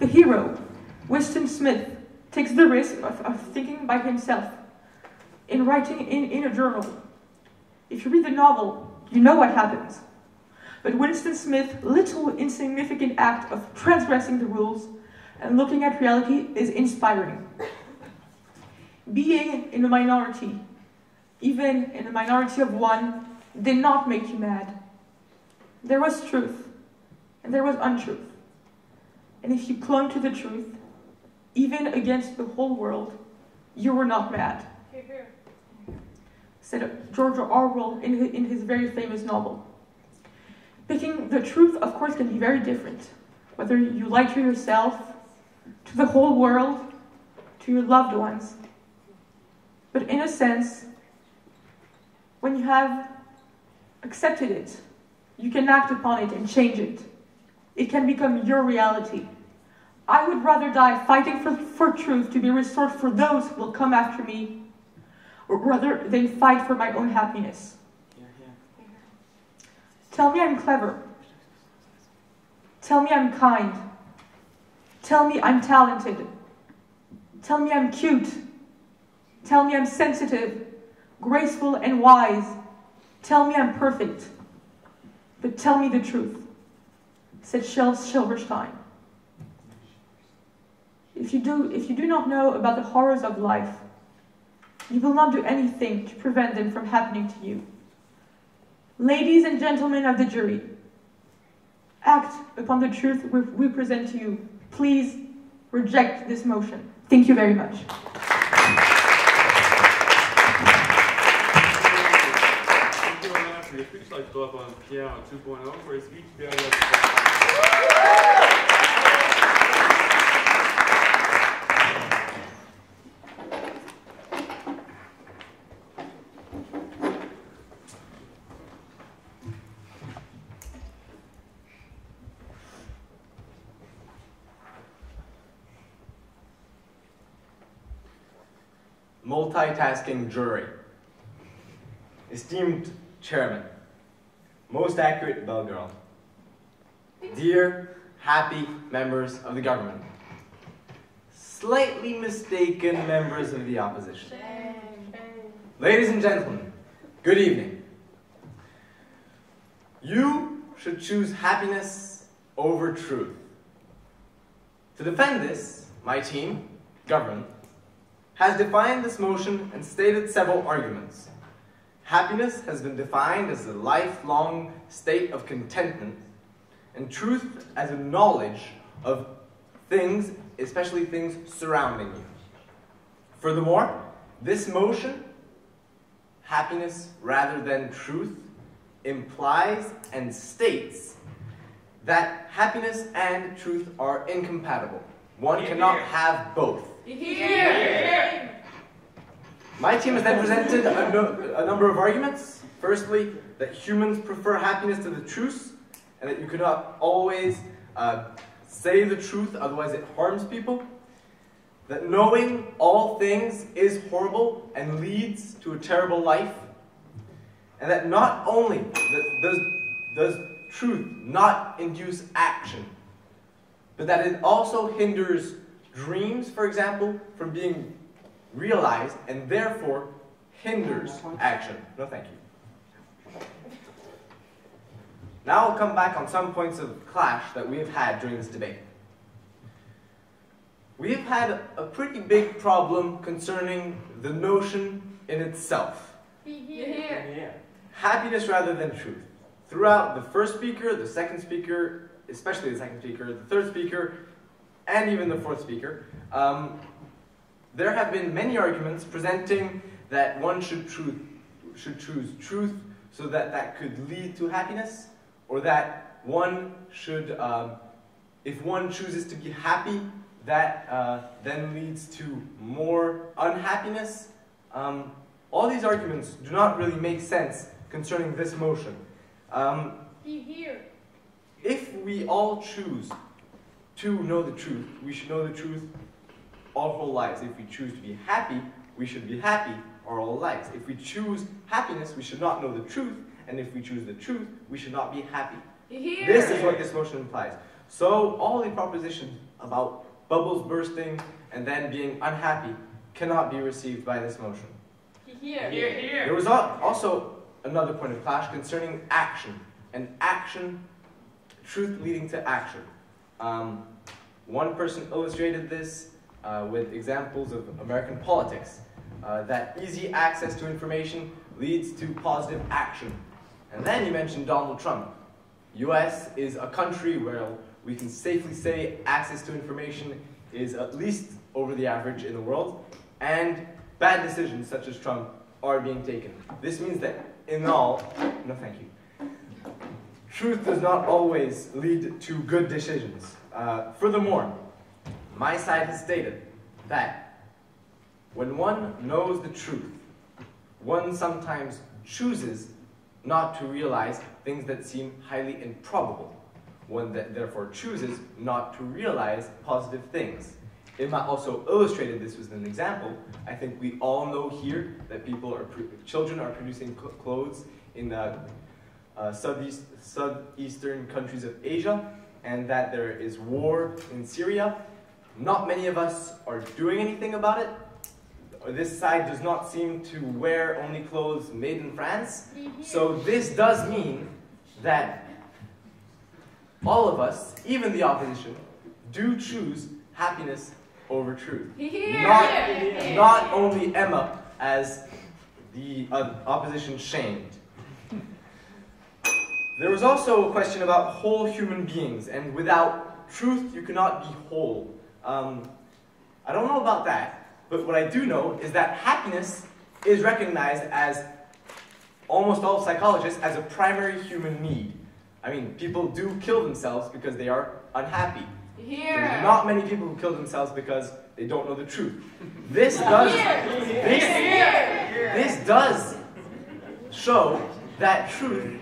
the hero, Winston Smith, takes the risk of thinking by himself, in writing in a journal. If you read the novel, you know what happens. But Winston Smith's little insignificant act of transgressing the rules and looking at reality is inspiring. Being in a minority, even in a minority of one, did not make you mad. There was truth, and there was untruth. And if you clung to the truth, even against the whole world, you were not mad. Said George Orwell in his very famous novel. Picking the truth, of course, can be very different. Whether you lie to yourself, to the whole world, to your loved ones. But in a sense, when you have accepted it, you can act upon it and change it. It can become your reality. I would rather die fighting for truth to be restored for those who will come after me, rather than fight for my own happiness. Tell me I'm clever. Tell me I'm kind. Tell me I'm talented. Tell me I'm cute. Tell me I'm sensitive, graceful, and wise. Tell me I'm perfect. But tell me the truth, said Shel Silverstein. If you do not know about the horrors of life, you will not do anything to prevent them from happening to you. Ladies and gentlemen of the jury, act upon the truth we present to you. Please reject this motion. Thank you very much. For your speech, I'd like to go up on Pierre 2.0 for his speech. Multitasking jury. Esteemed Chairman, most accurate bell girl, dear, happy members of the government, slightly mistaken members of the opposition, ladies and gentlemen, good evening. You should choose happiness over truth. To defend this, my team, government, has defined this motion and stated several arguments. Happiness has been defined as a lifelong state of contentment, and truth as a knowledge of things, especially things surrounding you. Furthermore, this motion, happiness rather than truth, implies and states that happiness and truth are incompatible. One cannot have both. My team has then presented a number of arguments. Firstly, that humans prefer happiness to the truth, and that you cannot always say the truth, otherwise it harms people. That knowing all things is horrible and leads to a terrible life. And that not only does truth not induce action, but that it also hinders dreams, for example, from being realized, and therefore hinders action. No, thank you. Now I'll come back on some points of clash that we have had during this debate. we've had a pretty big problem concerning the notion in itself. Happiness rather than truth. Throughout the first speaker, the second speaker, especially the second speaker, the third speaker, and even the fourth speaker, there have been many arguments presenting that one should choose truth so that that could lead to happiness, or that one should, if one chooses to be happy, that then leads to more unhappiness. All these arguments do not really make sense concerning this motion. If we all choose to know the truth, we should know the truth our whole lives. If we choose to be happy, we should be happy our whole lives. If we choose happiness, we should not know the truth, and if we choose the truth, we should not be happy. This is what this motion implies. So all the propositions about bubbles bursting and then being unhappy cannot be received by this motion. There was also another point of clash concerning action, and action, truth leading to action. One person illustrated this with examples of American politics, that easy access to information leads to positive action. And then he mentioned Donald Trump. US is a country where we can safely say access to information is at least over the average in the world, and bad decisions such as Trump are being taken. This means that in all, no thank you, truth does not always lead to good decisions. Furthermore, my side has stated that when one knows the truth, one sometimes chooses not to realize things that seem highly improbable. One that therefore chooses not to realize positive things. Emma also illustrated this with an example. I think we all know here that children are producing clothes in southeastern countries of Asia, and that there is war in Syria. Not many of us are doing anything about it. This side does not seem to wear only clothes made in France. So this does mean that all of us, even the opposition, do choose happiness over truth. Not only Emma, as the opposition shamed. There was also a question about whole human beings, and without truth you cannot be whole. I don't know about that, but what I do know is that happiness is recognized as, almost all psychologists, as a primary human need. I mean, people do kill themselves because they are unhappy. There's not many people who kill themselves because they don't know the truth. This does show that truth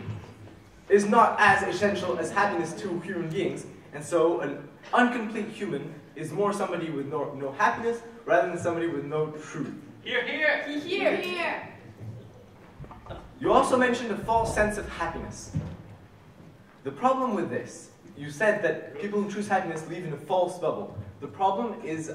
is not as essential as happiness to human beings, and so an incomplete human is more somebody with no happiness rather than somebody with no truth. You also mentioned a false sense of happiness. The problem with this, you said that people who choose happiness live in a false bubble. The problem is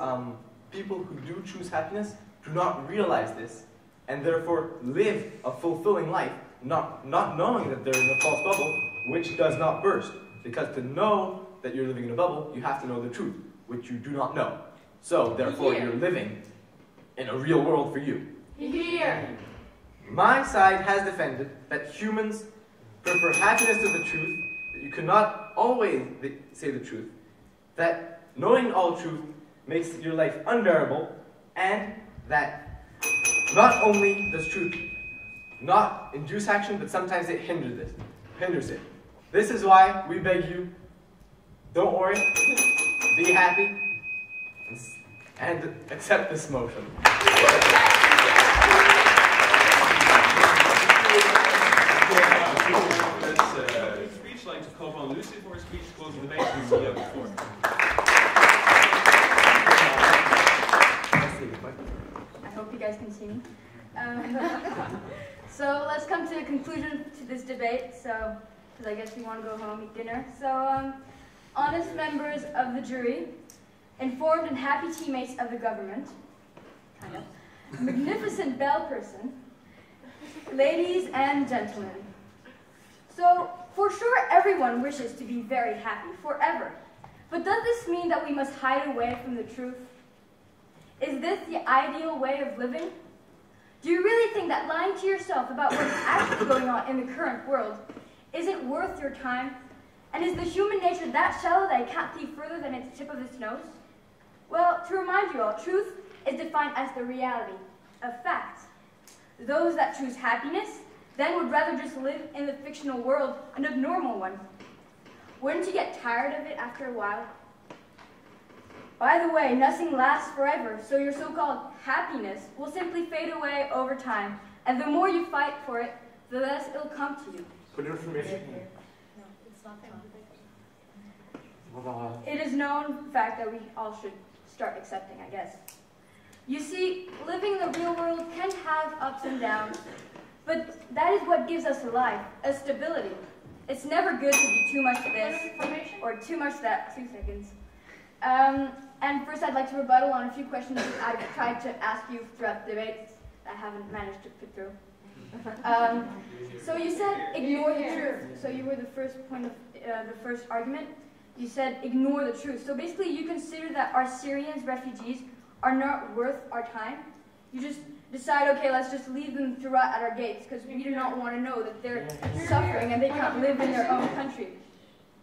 people who do choose happiness do not realize this, and therefore live a fulfilling life, not knowing that they're in a false bubble, which does not burst. Because to know that you're living in a bubble, you have to know the truth, which you do not know. So, therefore, you're living in a real world for you. My side has defended that humans prefer happiness to the truth, that you cannot always say the truth, that knowing all truth makes your life unbearable, and that not only does truth not induce action, but sometimes it hinders it. This is why we beg you, don't worry, be happy, and accept this motion. Speech, like to call upon Lucy for a speech to close the debate and the floor. I hope you guys can see me. So let's come to a conclusion to this debate. So, because I guess we want to go home, eat dinner. So, honest members of the jury, informed and happy teammates of the government, kind of, magnificent bell person, ladies and gentlemen. So, for sure everyone wishes to be very happy forever. But does this mean that we must hide away from the truth Is this the ideal way of living? Do you really think that lying to yourself about what is actually going on in the current world isn't worth your time? And is the human nature that shallow that it can't see further than its tip of its nose? Well, to remind you all, truth is defined as the reality, a fact. Those that choose happiness then would rather just live in the fictional world, an abnormal one. Wouldn't you get tired of it after a while? By the way, nothing lasts forever, so your so-called happiness will simply fade away over time, and the more you fight for it, the less it'll come to you. Good information. It is known fact that we all should start accepting, I guess. You see, living in the real world can have ups and downs, but that is what gives us a life, a stability. It's never good to be too much this or too much that. 2 seconds. And first I'd like to rebuttal on a few questions I've tried to ask you throughout the debates that I haven't managed to put through. So you said ignore the truth. So you were the first point of the first argument. You said ignore the truth. So basically you consider that our Syrians, refugees, are not worth our time. You just decide, okay, let's just leave them to rot at our gates because we do not want to know that they're suffering and they can't live in their own country.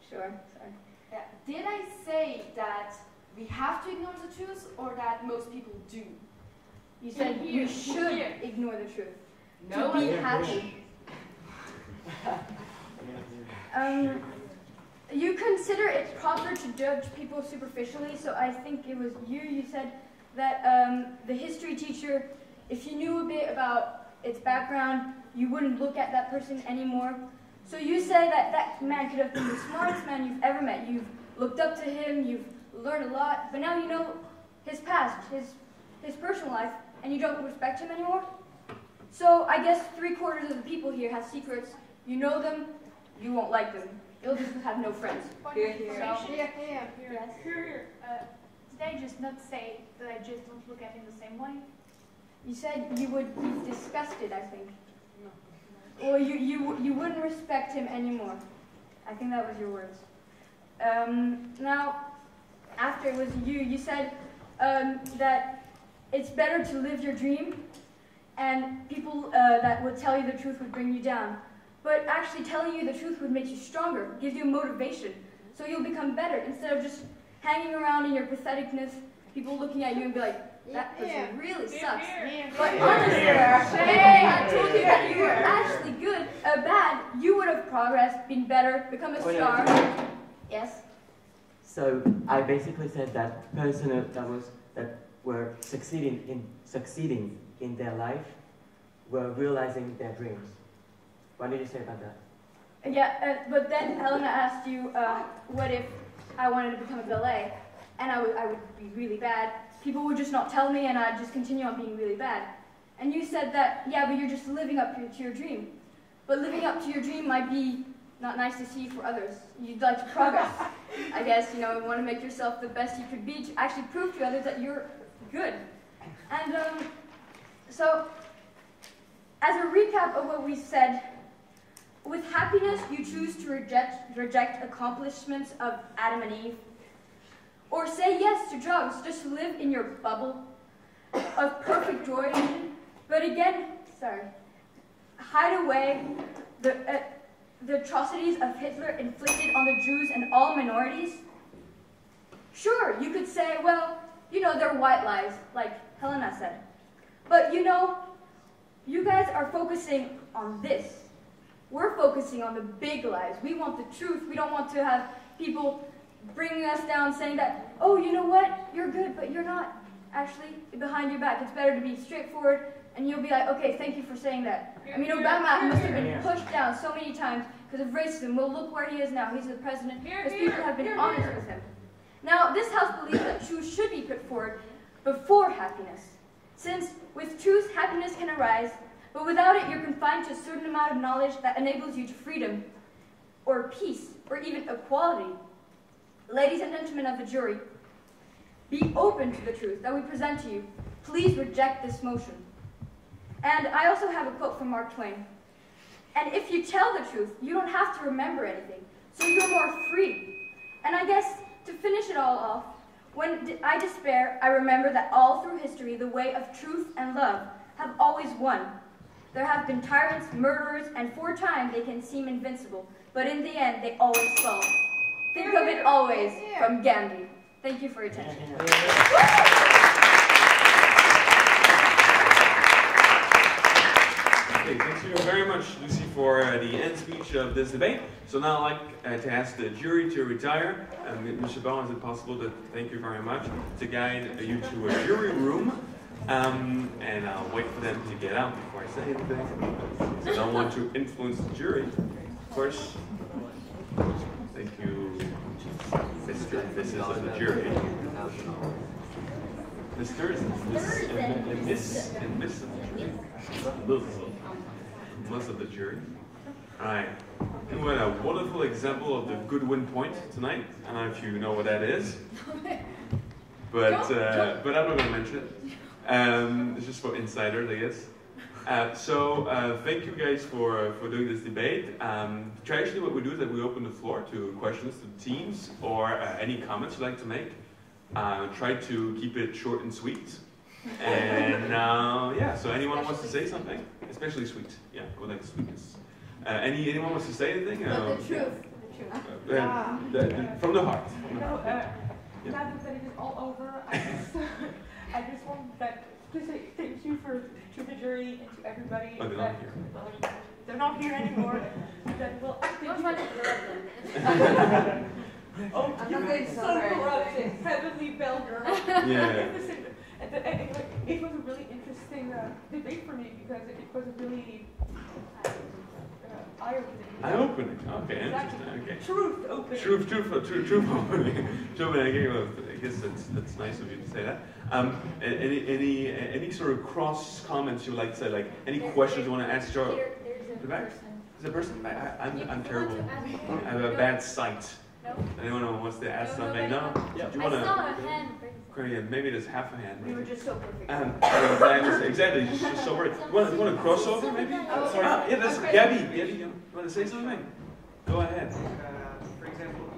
Sure, sorry. Yeah. Did I say that we have to ignore the truth or that most people do? You said we should ignore the truth. No, to be happy. You consider it proper to judge people superficially, so I think it was you said that the history teacher, if you knew a bit about its background, you wouldn't look at that person anymore. So you say that that man could have been the smartest man you've ever met. You've looked up to him, you've learned a lot, but now you know his past, his personal life, and you don't respect him anymore? So I guess 3/4 of the people here have secrets. You know them, you won't like them. You'll just have no friends. Did I just not say that I just don't look at him the same way? You said you would be disgusted, I think. Or you wouldn't respect him anymore. I think that was your words. Now, after it was you said that it's better to live your dream, and people that would tell you the truth would bring you down. But actually telling you the truth would make you stronger, give you motivation, so you'll become better instead of just hanging around in your patheticness, people looking at you and be like, that person really sucks. But honestly, if they had told you that you were actually good, bad, you would have progressed, been better, become a star. Yes? So I basically said that person that were succeeding in their life were realizing their dreams. What did you say about that? Yeah, but then Helena asked you, what if I wanted to become a ballet, and I would be really bad. People would just not tell me, and I'd just continue on being really bad. And you said that, yeah, but you're just living up to your dream. But living up to your dream might be not nice to see for others. You'd like to progress. I guess, you want to make yourself the best you could be to actually prove to others that you're good. And so, as a recap of what we said, with happiness, you choose to reject accomplishments of Adam and Eve, or say yes to drugs, just to live in your bubble of perfect joy, but again, hide away the atrocities of Hitler inflicted on the Jews and all minorities. Sure, you could say, well, they're white lies, like Helena said. But you guys are focusing on this. We're focusing on the big lies. We want the truth. We don't want to have people bringing us down saying that, oh, you know what? You're good, but you're not actually behind your back. It's better to be straightforward, and you'll be like, okay, thank you for saying that. I mean, Obama must have been pushed down so many times because of racism. Well, look where he is now. He's the president because people have been honest with him. Now, this house believes that truth should be put forward before happiness, since with truth, happiness can arise, but without it, you're confined to a certain amount of knowledge that enables you to freedom, or peace, or even equality. Ladies and gentlemen of the jury, be open to the truth that we present to you. Please reject this motion. And I also have a quote from Mark Twain. And if you tell the truth, you don't have to remember anything, so you're more free. And I guess, to finish it all off, When I despair, I remember that all through history, the way of truth and love have always won. There have been tyrants, murderers, and for a time they can seem invincible, but in the end, they always fall. Think of it always, from Gandhi. Thank you for your attention. Okay, thank you very much, Lucy, for the end speech of this debate. So now I'd like to ask the jury to retire. Mr. Bell, is it possible to, thank you very much, to guide you to a jury room? And I'll wait for them to get out before I say anything. I don't want to influence the jury. Of course, thank you, Mr. and Mrs. of the jury. Mr. and Miss of the jury. Most of the jury. Alright. And we had a wonderful example of the Goodwin point tonight. I don't know if you know what that is. But I'm not going to mention it. It's just for insiders, I guess. So thank you guys for doing this debate. Traditionally what we do is that we open the floor to questions to the teams or any comments you'd like to make. Try to keep it short and sweet. And yeah, so anyone wants to say something? Especially sweet. Yeah, we like sweetness. Anyone wants to say anything? But the truth. From the heart. Now that it is all over, I just want to say thank you to the jury and to everybody. Oh, they're not here. They're not here anymore. Don't try to corrupt them. Oh, I'm you not guys going so to corrupted. Heavenly bell girl. Yeah. It was a really interesting debate for me because it was a really eye-opening. Eye-opening. Okay, interesting. Okay. Truth opening. Truth opening. I guess that's nice of you to say that. Any sort of cross comments you would like to say? Like any questions you want to ask Joe? The back? Is there a person? I'm terrible. I have a bad sight. No. Anyone who wants to ask something? No? Yeah. Do you want I saw a hand. to? Maybe there's half a hand. You were just so perfect. Exactly, just so worried. You want to cross over, maybe? Yeah, that's Gabby. Gabby, you want to say something? Go ahead. For example,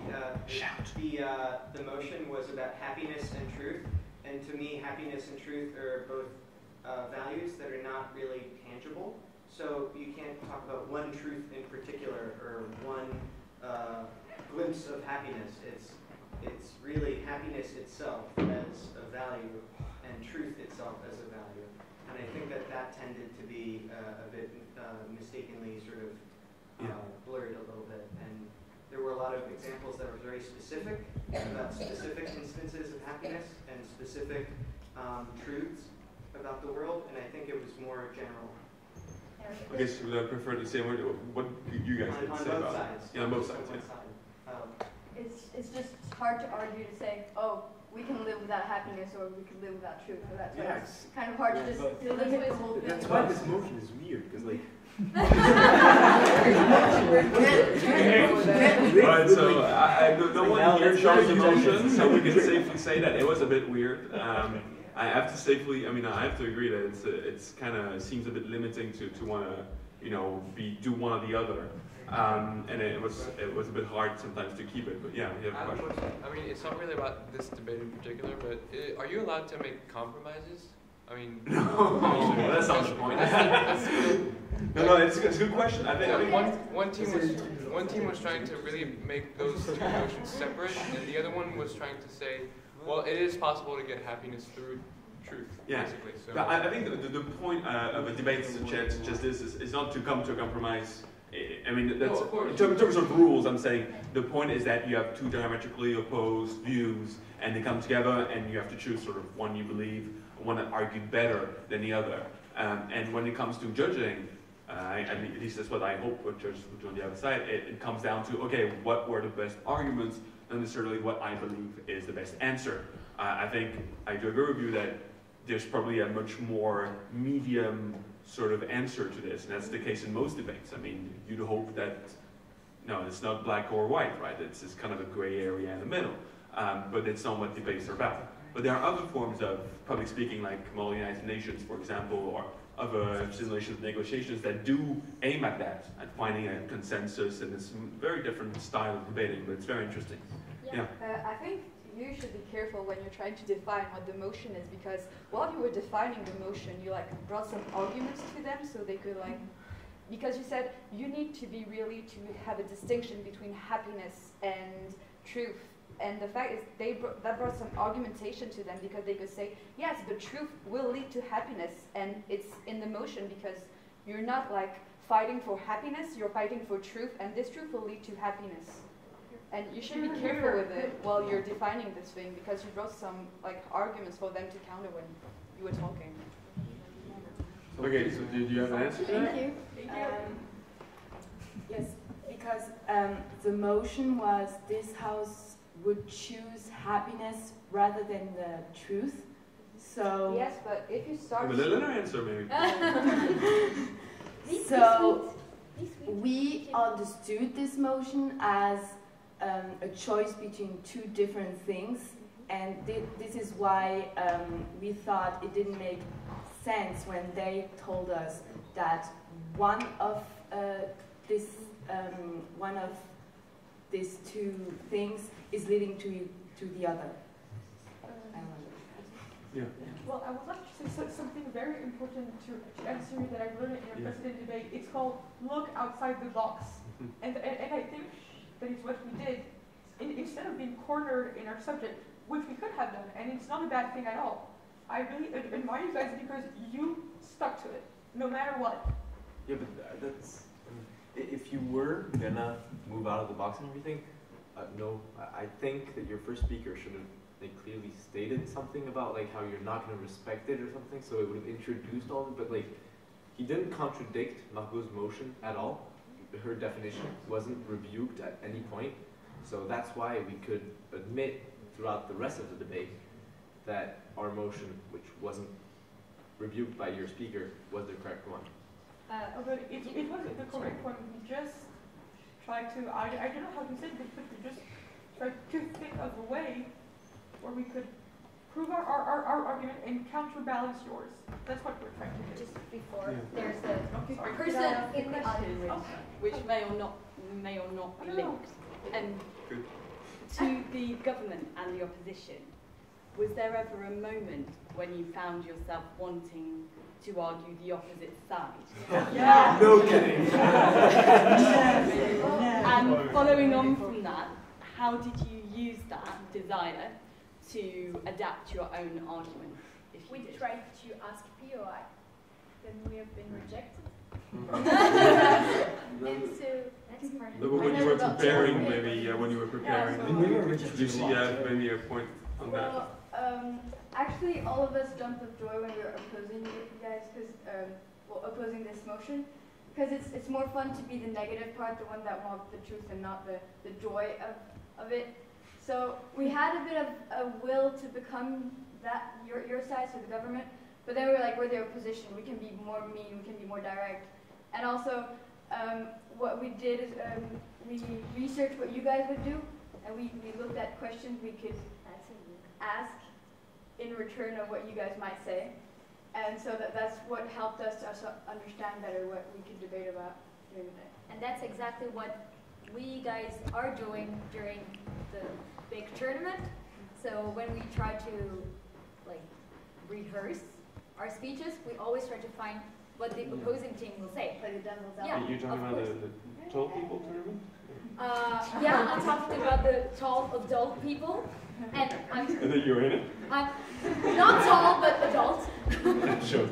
the motion was about happiness and truth, and to me, happiness and truth are both values that are not really tangible. So you can't talk about one truth in particular or one glimpse of happiness. It's really happiness itself as a value and truth itself as a value. And I think that tended to be a bit mistakenly sort of blurred a little bit. And there were a lot of examples that were very specific about specific instances of happiness and specific truths about the world. And I think it was more general. I guess you would prefer to say what you guys did say about it. Yeah, on both sides. It's just hard to argue to say, oh, we can live without happiness or we can live without truth. So that's why it's kind of hard to just limit the whole thing. That's why this motion is weird, because like. Alright, so no one here shows emotion, so we can safely say that it was a bit weird. I have to agree that it's kind of seems a bit limiting to want to, do one or the other. And it was a bit hard sometimes to keep it, but yeah, you have a question. I mean, it's not really about this debate in particular, but are you allowed to make compromises? I mean, no, that's not the point. No, it's a good question. I think one team was trying to really make those two notions separate, and the other one was trying to say, well, it is possible to get happiness through truth, basically. So I think the point of a debate such as this is not to come to a compromise. I mean, that's, in terms of rules, I'm saying the point is that you have two diametrically opposed views, and they come together, and you have to choose sort of one you believe, one that argued better than the other. And when it comes to judging, at least that's what I hope what judges will do on the other side, it comes down to, okay, what were the best arguments, not necessarily what I believe is the best answer. I think I do agree with you that there's probably a much more medium sort of answer to this, and that's the case in most debates. I mean, you'd hope that, no, it's not black or white, right? It's kind of a gray area in the middle, but it's not what debates are about. But there are other forms of public speaking, like Model United Nations, for example, or other simulations of negotiations that do aim at that, at finding a consensus, and it's a very different style of debating, but it's very interesting. Yeah. I think you should be careful when you're trying to define what the motion is, because while you were defining the motion, you like brought some arguments to them so they could like, because you said you need to be really to have a distinction between happiness and truth. And the fact is that brought some argumentation to them, because they could say, yes, the truth will lead to happiness, and it's in the motion because you're not like fighting for happiness, you're fighting for truth, and this truth will lead to happiness. And you should be careful with it while you're defining this thing, because you brought some like arguments for them to counter when you were talking. Okay, so did you have an answer to that? Thank you. Yes, because the motion was this house would choose happiness rather than the truth. So yes, but if you start a little answer maybe. So we understood this motion as a choice between two different things, and this is why we thought it didn't make sense when they told us that one of these two things is leading to the other. Yeah. Well, I would like to say something very important to answer that I learned in a precedent debate. It's called look outside the box. And I think that is what we did. Instead of being cornered in our subject, which we could have done, and it's not a bad thing at all. I really admire you guys because you stuck to it, no matter what. Yeah, but that's... if you were gonna move out of the box and everything, no, I think that your first speaker should have clearly stated something about like how you're not going to respect it or something, so it would have introduced all of it, but like he didn't contradict Margot's motion at all. Her definition wasn't rebuked at any point, so that's why we could admit throughout the rest of the debate that our motion, which wasn't rebuked by your speaker, was the correct one. But it wasn't the correct one. We just tried to, I don't know how to say it, but we just tried to think of a way where we could prove our argument and counterbalance yours. That's what we're trying to do. Just before, there's a person in the audience, which may or not be linked. To the government and the opposition, was there ever a moment when you found yourself wanting to argue the opposite side? Yeah. No kidding. And following on from that, how did you use that desire to adapt your own argument? We tried to ask POI, then we have been rejected. And so When you were preparing, maybe when you were preparing, did you see maybe a point on that? Well, actually, all of us jumped with joy when we were opposing you guys, opposing this motion, because it's more fun to be the negative part, the one that wants the truth and not the joy of it. So we had a bit of a will to become that your side, so the government, but then we were like, we're the opposition, we can be more mean, we can be more direct. And also, what we did is we researched what you guys would do, and we looked at questions we could ask in return of what you guys might say. And so that's what helped us to understand better what we could debate about during the day. And that's exactly what we guys are doing during the big tournament. So when we try to rehearse our speeches, we always try to find what the opposing team will say. Play the devil's Yeah, You're talking about the tall people tournament? Yeah, I'm talking about the tall adult people. And then you're in it? I'm not tall, but adult. Sure.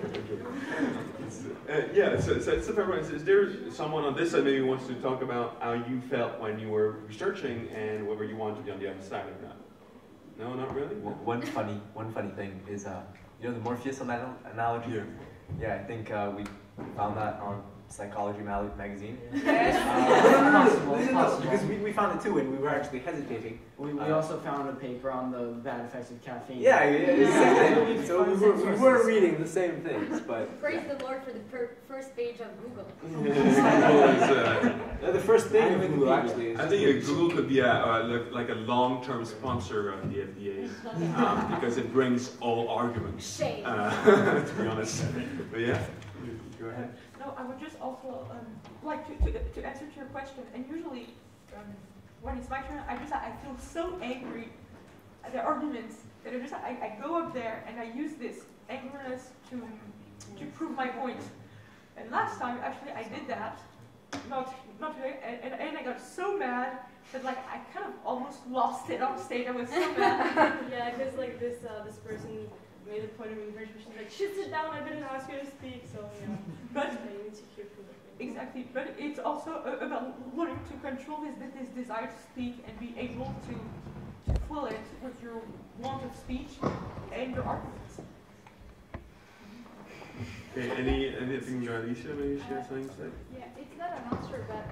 Yeah, so everyone, is there someone on this side maybe wants to talk about how you felt when you were researching and whether you wanted to be on the other side of that? No, not really? One funny thing is, you know the Morpheus analogy? Yeah, I think we found that on Psychology magazine. Yes. Possible. Because we found it too, and we were actually hesitating. We also found a paper on the bad effects of caffeine. Yeah, exactly. So we were reading the same things, but... Praise the Lord for the first page of Google. The first thing of Google, actually, is... I think Google could be like a long-term sponsor of the FDA, because it brings all arguments, to be honest. But yeah, go ahead. No, I would just also like to answer to your question. And usually, when it's my turn, I feel so angry the arguments that I go up there and I use this angriness to prove my point. And last time, actually, I did that. Not today, and I got so mad that like I kind of almost lost it on stage. I was so mad. Yeah, because like this person made a point of inversion. She's like, "Shit, sit down. I didn't ask you to speak." So yeah, but you need to hear from the thing. Exactly. But it's also about learning to control this desire to speak and be able to fill it with your want of speech and your arguments. Okay, anything, Alicia, maybe share something to say? Yeah, it's not an answer, but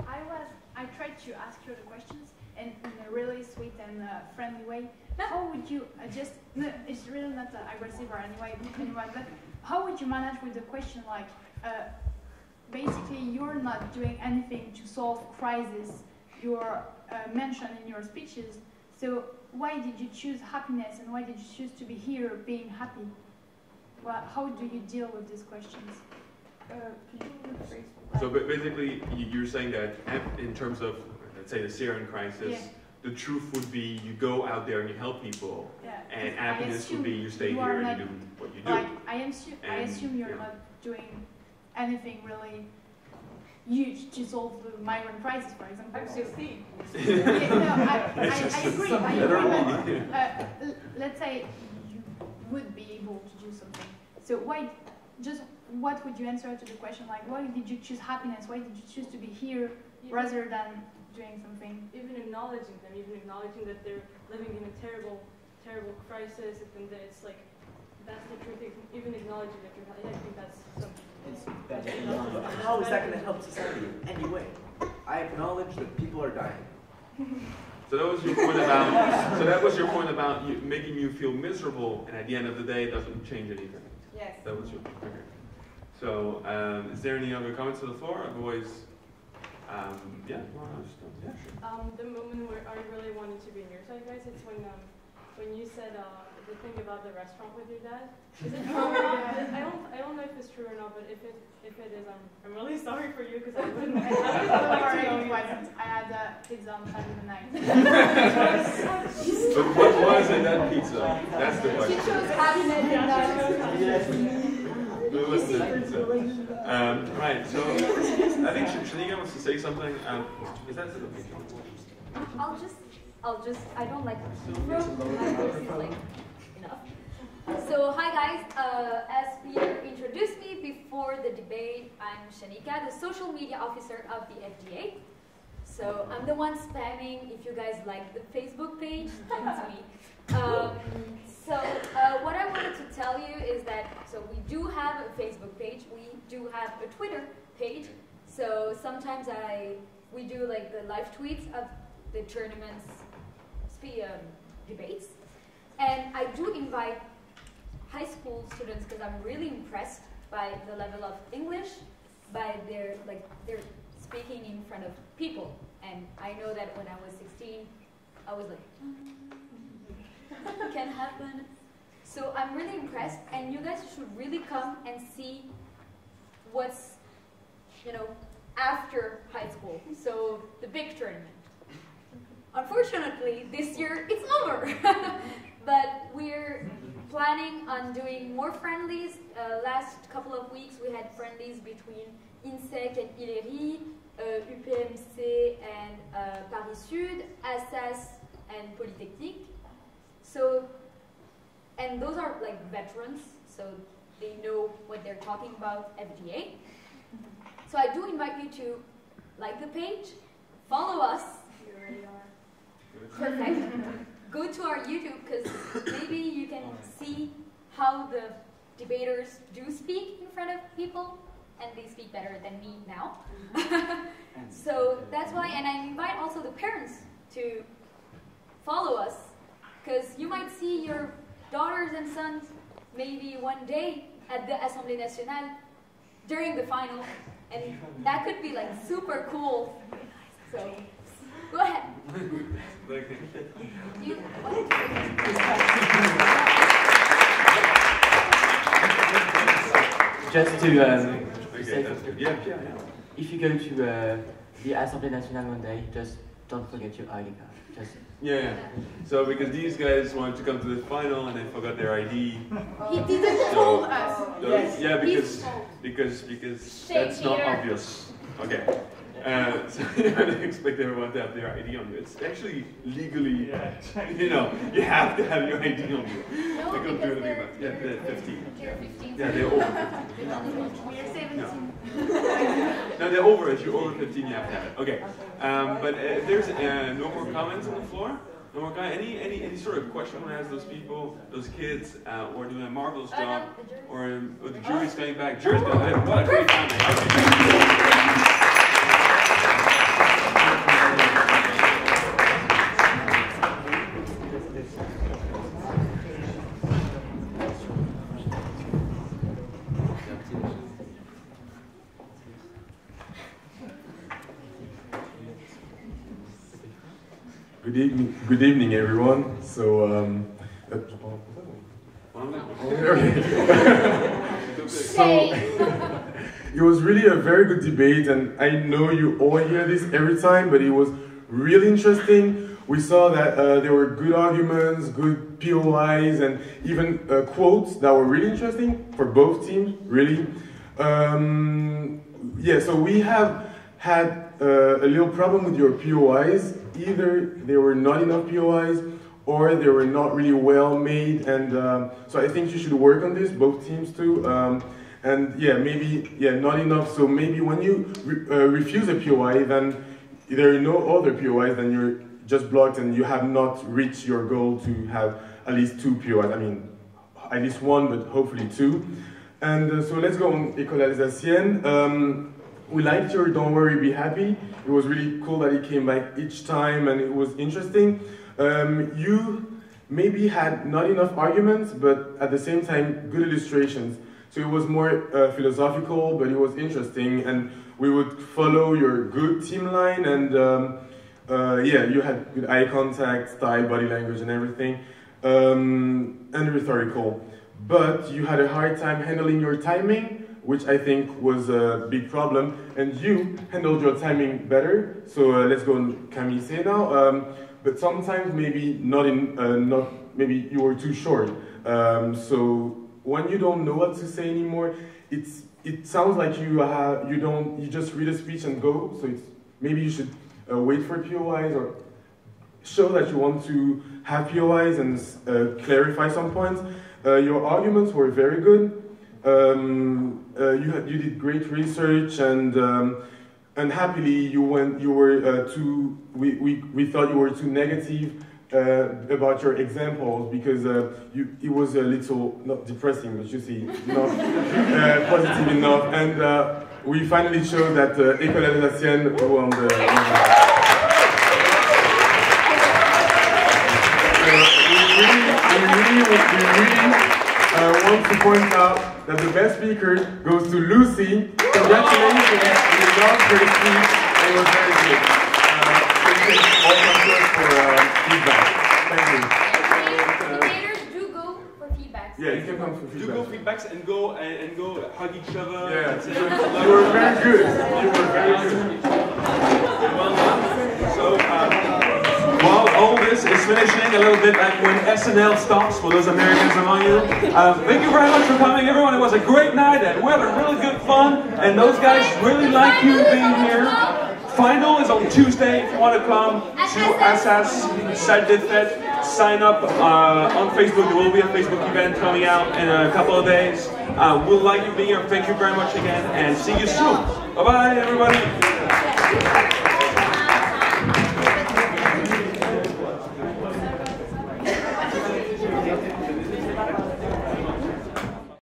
I tried to ask you the questions and in a really sweet and friendly way. How would you just, no, it's really not aggressive or anyway, but how would you manage with the question like, basically you're not doing anything to solve crisis you're mentioned in your speeches, so why did you choose happiness and why did you choose to be here being happy? Well, how do you deal with these questions? So basically, you're saying that in terms of, let's say, the Syrian crisis, the truth would be you go out there and you help people, and happiness would be you stay here and you do what you do. Like, I assume you're not doing anything really huge to solve the migrant crisis, for example. I'm 16. I agree. Let's say you would be able to do something. So what would you answer to the question like, why did you choose happiness? Why did you choose to be here rather than doing something? Even acknowledging them, even acknowledging that they're living in a terrible, terrible crisis, and that it's like, that's the truth. Even acknowledging that you're happy, I think that's something. It's better. How is that going to help society in any way? I acknowledge that people are dying. So that was your point about. So that was your point about making you feel miserable, and at the end of the day, it doesn't change anything. Yes. That was your point. Okay. So, is there any other comments to the floor? Otherwise, yeah. The moment where I really wanted to be on your side, guys, it's when you said the thing about the restaurant with your dad. Is it true or not? I don't know if it's true or not, but if it is, I'm really sorry for you because I wouldn't. I had pizza on Saturday night. But what was in that pizza? That's the question. She chose happiness. Right, so I think Shanika wants to say something. Is that I'll just, I don't like my voice is like enough. So hi guys, as Peter introduced me before the debate, I'm Shanika, the social media officer of the FDA. So I'm the one spamming. If you guys like the Facebook page, send to me. So what I wanted to tell you is that, so we do have a Facebook page, we do have a Twitter page, so sometimes we do like the live tweets of the tournament's debates, and I do invite high school students because I'm really impressed by the level of English, by their speaking in front of people, and I know that when I was 16, I was like, can happen. So I'm really impressed, and you guys should really come and see what's, after high school. So the big tournament. Unfortunately, this year it's over, but we're planning on doing more friendlies. Last couple of weeks we had friendlies between INSEC and ILERI, UPMC and Paris Sud, Assas and Polytechnique. So, and those are like veterans, so they know what they're talking about FDA. So I do invite you to like the page, follow us. You already are. Perfect. Go to our YouTube because maybe you can see how the debaters do speak in front of people, and they speak better than me now. So that's why, and I invite also the parents to follow us, because you might see your daughters and sons maybe one day at the Assemblée Nationale during the final, and that could be like super cool. So go ahead. You wanted Just to say, if you go to the Assemblée Nationale one day, just don't forget your ID card. Just yeah. So because these guys wanted to come to the final and they forgot their ID. He didn't tell us. Yes. Yeah, because that's not obvious. Okay. So you don't expect everyone to have their ID on you. It's actually legally, you know, you have to have your ID on you. No, they couldn't do anything about it. Yeah, they're 15. Yeah, they're over 15. We're 17. No, they're over. If you're over 15, you have to have it. Okay. But if there's no more comments on the floor, no more any sort of question I want to ask those people, those kids, or doing a marvelous job, or the jury's coming back. Jury's going to what a great time. Good evening, everyone. So, so it was really a very good debate, and I know you all hear this every time, but it was really interesting. We saw that there were good arguments, good POIs, and even quotes that were really interesting for both teams, really. Yeah, so we have had a little problem with your POIs. Either there were not enough POIs or they were not really well made, and so I think you should work on this, both teams too. And yeah, maybe not enough. So maybe when you refuse a POI, then there are no other POIs, then you're just blocked and you have not reached your goal to have at least 2 POIs. I mean, at least 1, but hopefully 2. And so let's go on École Alsacienne. We liked your Don't Worry, Be Happy. It was really cool that it came back each time and it was interesting. You maybe had not enough arguments, but at the same time, good illustrations. So it was more philosophical, but it was interesting. And we would follow your good team line, and yeah, you had good eye contact, style, body language, and everything, and rhetorical. But you had a hard time handling your timing, which I think was a big problem, and you handled your timing better. So let's go on Camille say now. But sometimes maybe maybe you were too short. So when you don't know what to say anymore, it sounds like you just read a speech and go. So maybe you should wait for POIs or show that you want to have POIs and clarify some points. Your arguments were very good. You did great research, and happily we thought you were too negative about your examples, because it was a little, not depressing, but you see, not positive enough, and we finally showed that École Alsacienne won the we want to point out that the best speaker goes to Lucy. Congratulations, you loved her speech, and it was very good. Thank you all for feedback. Thank you. Debaters do go for feedbacks. Yeah, you can come for feedback. Do go feedbacks and go hug each other. Yeah, you were very good. You were very good. So, while all this is finishing, a little bit like when SNL stops for those Americans among you. Thank you very much for coming, everyone. It was a great night, and we had a really good fun. And those guys really like you being here. Final is on Tuesday. If you want to come to Assas, Salle des Fêtes, sign up on Facebook. There will be a Facebook event coming out in a couple of days. We'll like you being here. Thank you very much again, and see you soon. Bye-bye, everybody.